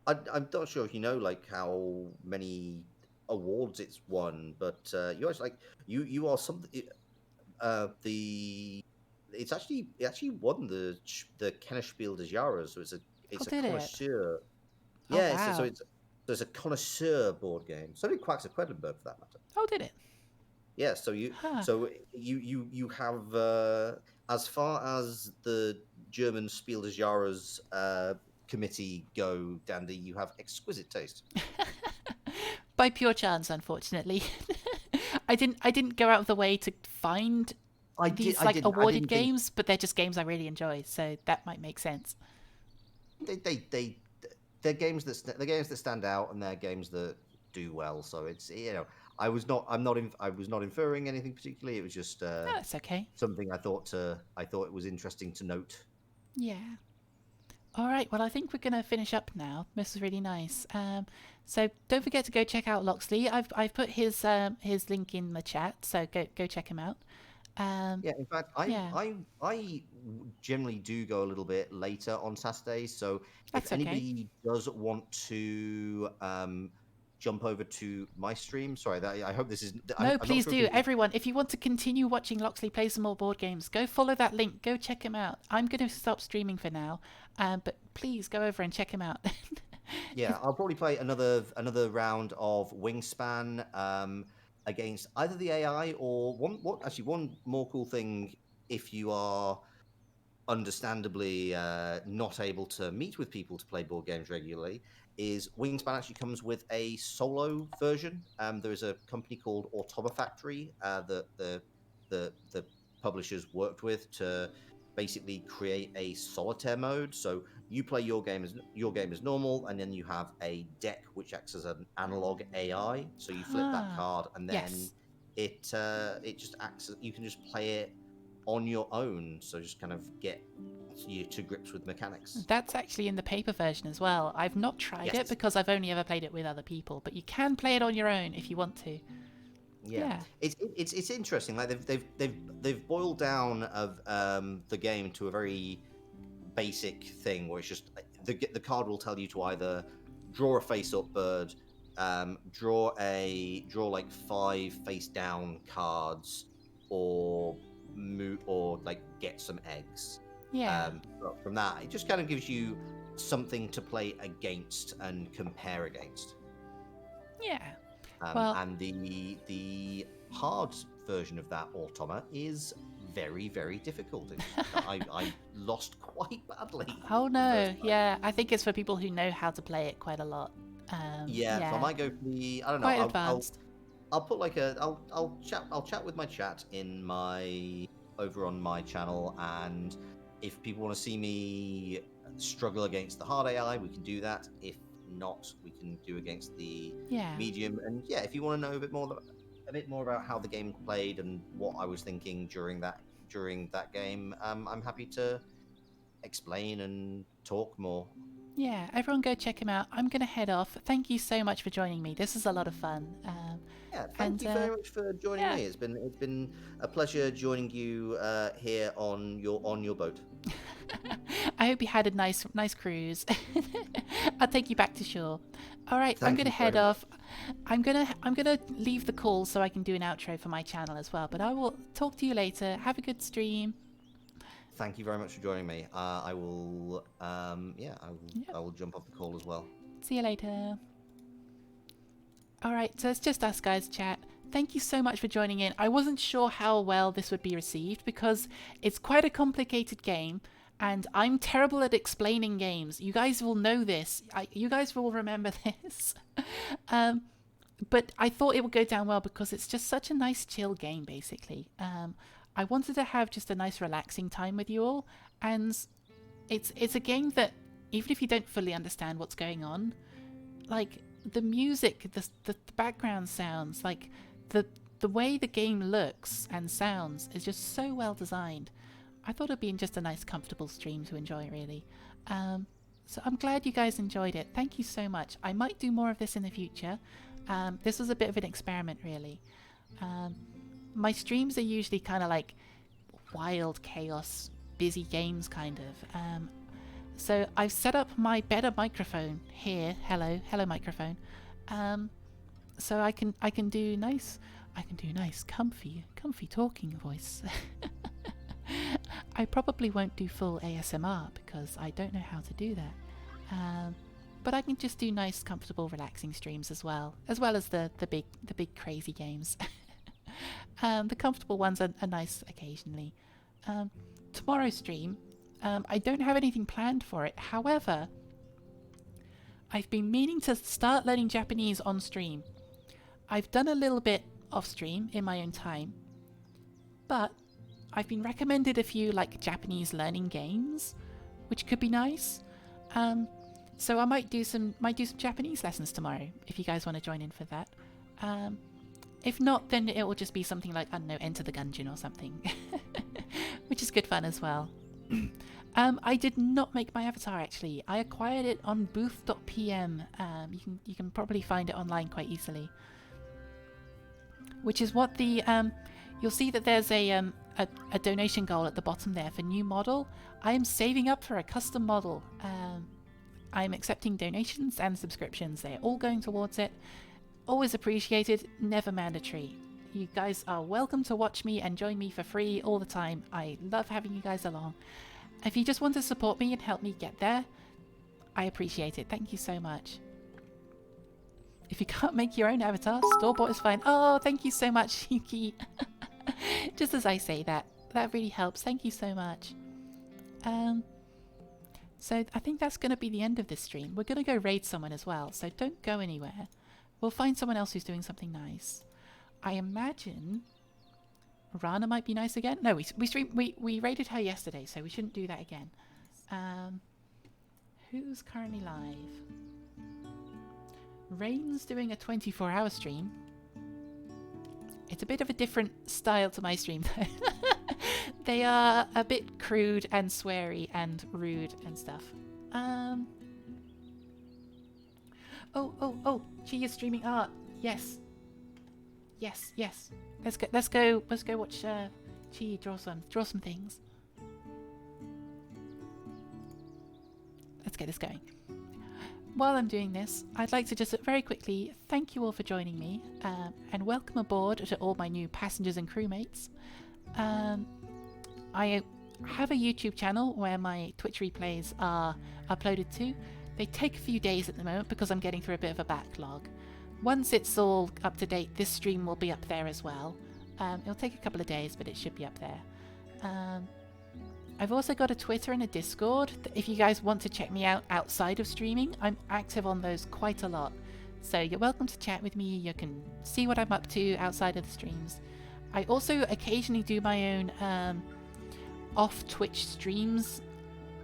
Speaker 2: I'm not sure if you know like how many awards it's won, but you actually like you are something. The it actually won the Kennerspiel des Jahres, so
Speaker 1: Oh,
Speaker 2: it's a
Speaker 1: did it?
Speaker 2: connoisseur.
Speaker 1: Oh,
Speaker 2: Yeah,
Speaker 1: wow.
Speaker 2: so it's a connoisseur board game. So did Quacks of Quedlinburg for that matter.
Speaker 1: Oh, did it?
Speaker 2: Yeah,
Speaker 1: Huh.
Speaker 2: you have as far as the German Spiel des Jahres committee go, Dandy, you have exquisite taste.
Speaker 1: By pure chance, unfortunately. I didn't go out of the way to find these like
Speaker 2: I
Speaker 1: awarded
Speaker 2: didn't think
Speaker 1: games, but they're just games I really enjoy, so that might make sense.
Speaker 2: they they're they're games that stand out and they're games that do well. So it's I was not inferring anything particularly. It was just
Speaker 1: No, that's okay.
Speaker 2: something I thought it was interesting to note.
Speaker 1: Yeah. All right. Well, I think we're gonna finish up now. This was really nice. So don't forget to go check out Loxley. I've put his link in the chat, so go check him out. Um,
Speaker 2: Yeah, in fact,
Speaker 1: yeah,
Speaker 2: I generally do go a little bit later on Saturdays. So if
Speaker 1: that's okay.
Speaker 2: anybody does want to jump over to my stream, sorry, I hope this is.
Speaker 1: No,
Speaker 2: I'm not
Speaker 1: please
Speaker 2: sure if
Speaker 1: do.
Speaker 2: this is.
Speaker 1: Everyone, if you want to continue watching Loxley play some more board games, go follow that link. Go check him out. I'm going to stop streaming for now, but please go over and check him out.
Speaker 2: Yeah, I'll probably play another round of Wingspan against either the AI or one. What actually one more cool thing if you are understandably not able to meet with people to play board games regularly, is Wingspan actually comes with a solo version. There is a company called Automa Factory that the publishers worked with to basically create a solitaire mode. So you play your game as normal, and then you have a deck which acts as an analog AI. So you flip that
Speaker 1: Ah,
Speaker 2: card, and then
Speaker 1: yes.
Speaker 2: it just acts. You can just play it on your own. So just kind of get you to grips with mechanics.
Speaker 1: That's actually in the paper version as well. I've not tried it
Speaker 2: Yes.
Speaker 1: because I've only ever played it with other people, but you can play it on your own if you want to.
Speaker 2: Yeah,
Speaker 1: Yeah.
Speaker 2: it's interesting. Like they've boiled down of the game to a very basic thing where it's just the card will tell you to either draw a face up bird, draw like 5 face down cards, or move or like get some eggs.
Speaker 1: Yeah.
Speaker 2: But from that, it just kind of gives you something to play against and compare against.
Speaker 1: Yeah. Well,
Speaker 2: And the hard version of that Automa is very, very difficult. I lost quite badly.
Speaker 1: oh
Speaker 2: the
Speaker 1: no.
Speaker 2: first time.
Speaker 1: Yeah, I think it's for people who know how to play it quite a lot.
Speaker 2: Yeah, so I might go for the. I don't know.
Speaker 1: Quite advanced.
Speaker 2: I'll put like a. I'll chat with my chat in my over on my channel, and if people want to see me struggle against the hard AI, we can do that. If not, we can do against the
Speaker 1: Yeah.
Speaker 2: medium. And yeah, if you want to know a bit more about how the game played and what I was thinking during that game, I'm happy to explain and talk more.
Speaker 1: Yeah, everyone go check him out. I'm going to head off. Thank you so much for joining me. This is a lot of fun.
Speaker 2: Yeah, thank you very much for joining
Speaker 1: yeah.
Speaker 2: me. It's been a pleasure joining you here on your boat.
Speaker 1: I hope you had a nice cruise. I'll take you back to shore. All right, I'm
Speaker 2: Thank
Speaker 1: going to
Speaker 2: you very
Speaker 1: head off. I'm gonna leave the call so I can do an outro for my channel as well. But I will talk to you later. Have a good stream.
Speaker 2: Thank you very much for joining me. I will
Speaker 1: Yep.
Speaker 2: I will jump off the call as well.
Speaker 1: See you later. Alright, so it's just us guys chat. Thank you so much for joining in. I wasn't sure how well this would be received because it's quite a complicated game and I'm terrible at explaining games. You guys will know this. You guys will remember this. But I thought it would go down well because it's just such a nice chill game basically. I wanted to have just a nice relaxing time with you all, and it's a game that even if you don't fully understand what's going on, like the music, the background sounds, like the way the game looks and sounds is just so well designed. I thought it'd be just a nice comfortable stream to enjoy really. So I'm glad you guys enjoyed it. Thank you so much. I might do more of this in the future. This was a bit of an experiment really. My streams are usually kind of like wild chaos, busy games kind of. So I've set up my better microphone here. Hello microphone. So I can do nice comfy talking voice. I probably won't do full ASMR because I don't know how to do that. But I can just do nice, comfortable, relaxing streams as well as the big crazy games. The comfortable ones are nice occasionally. Tomorrow's stream, I don't have anything planned for it. However, I've been meaning to start learning Japanese on stream. I've done a little bit off stream in my own time, but I've been recommended a few like Japanese learning games, which could be nice. So I might do some Japanese lessons tomorrow if you guys want to join in for that. If not, then it will just be something like, I don't know, Enter the Gungeon or something, which is good fun as well. I did not make my avatar actually. I acquired it on booth.pm. You can probably find it online quite easily. Which is what the you'll see that there's a donation goal at the bottom there for new model. I am saving up for a custom model. I'm accepting donations and subscriptions. They're all going towards it. Always appreciated, never mandatory. You guys are welcome to watch me and join me for free all the time. I love having you guys along. If you just want to support me and help me get there, I appreciate it. Thank you so much. If you can't make your own avatar, store-bought is fine. Oh, thank you so much, Yuki. Just as I say that really helps. Thank you so much. So I think that's going to be the end of this stream. We're going to go raid someone as well, so don't go anywhere. We'll find someone else who's doing something nice. I imagine Rana might be nice again. No, we raided her yesterday, so we shouldn't do that again. Who's currently live? Rain's doing a 24-hour stream. It's a bit of a different style to my stream though. They are a bit crude and sweary and rude and stuff. Oh, she is streaming art. Yes. Let's go watch Chi draw some things. Let's get this going. While I'm doing this, I'd like to just very quickly thank you all for joining me and welcome aboard to all my new passengers and crewmates. I have a YouTube channel where my Twitch replays are uploaded to. They take a few days at the moment because I'm getting through a bit of a backlog. Once it's all up to date, this stream will be up there as well. It'll take a couple of days, but it should be up there. I've also got a Twitter and a Discord. If you guys want to check me out outside of streaming, I'm active on those quite a lot. So you're welcome to chat with me. You can see what I'm up to outside of the streams. I also occasionally do my own off Twitch streams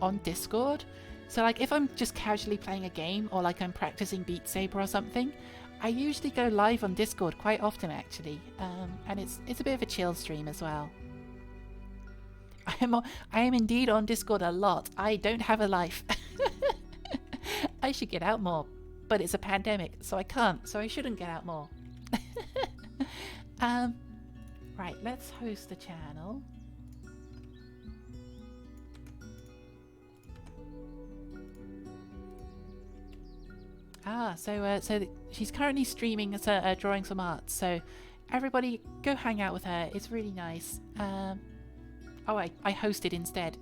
Speaker 1: on Discord. So like if I'm just casually playing a game or like I'm practicing Beat Saber or something, I usually go live on Discord quite often actually. And it's a bit of a chill stream as well. I am indeed on Discord a lot. I don't have a life. I should get out more, but it's a pandemic, so I can't, so I shouldn't get out more. Right, let's host the channel. So she's currently streaming, drawing some art. So everybody go hang out with her. It's really nice. Oh, I hosted instead.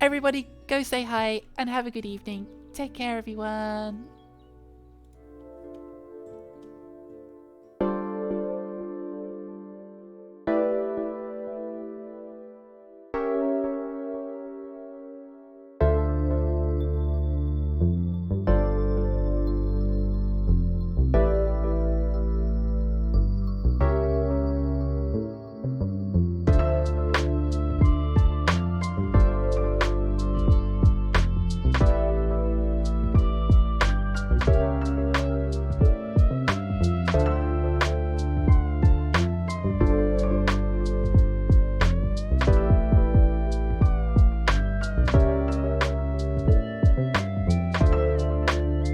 Speaker 1: Everybody go say hi and have a good evening. Take care, everyone.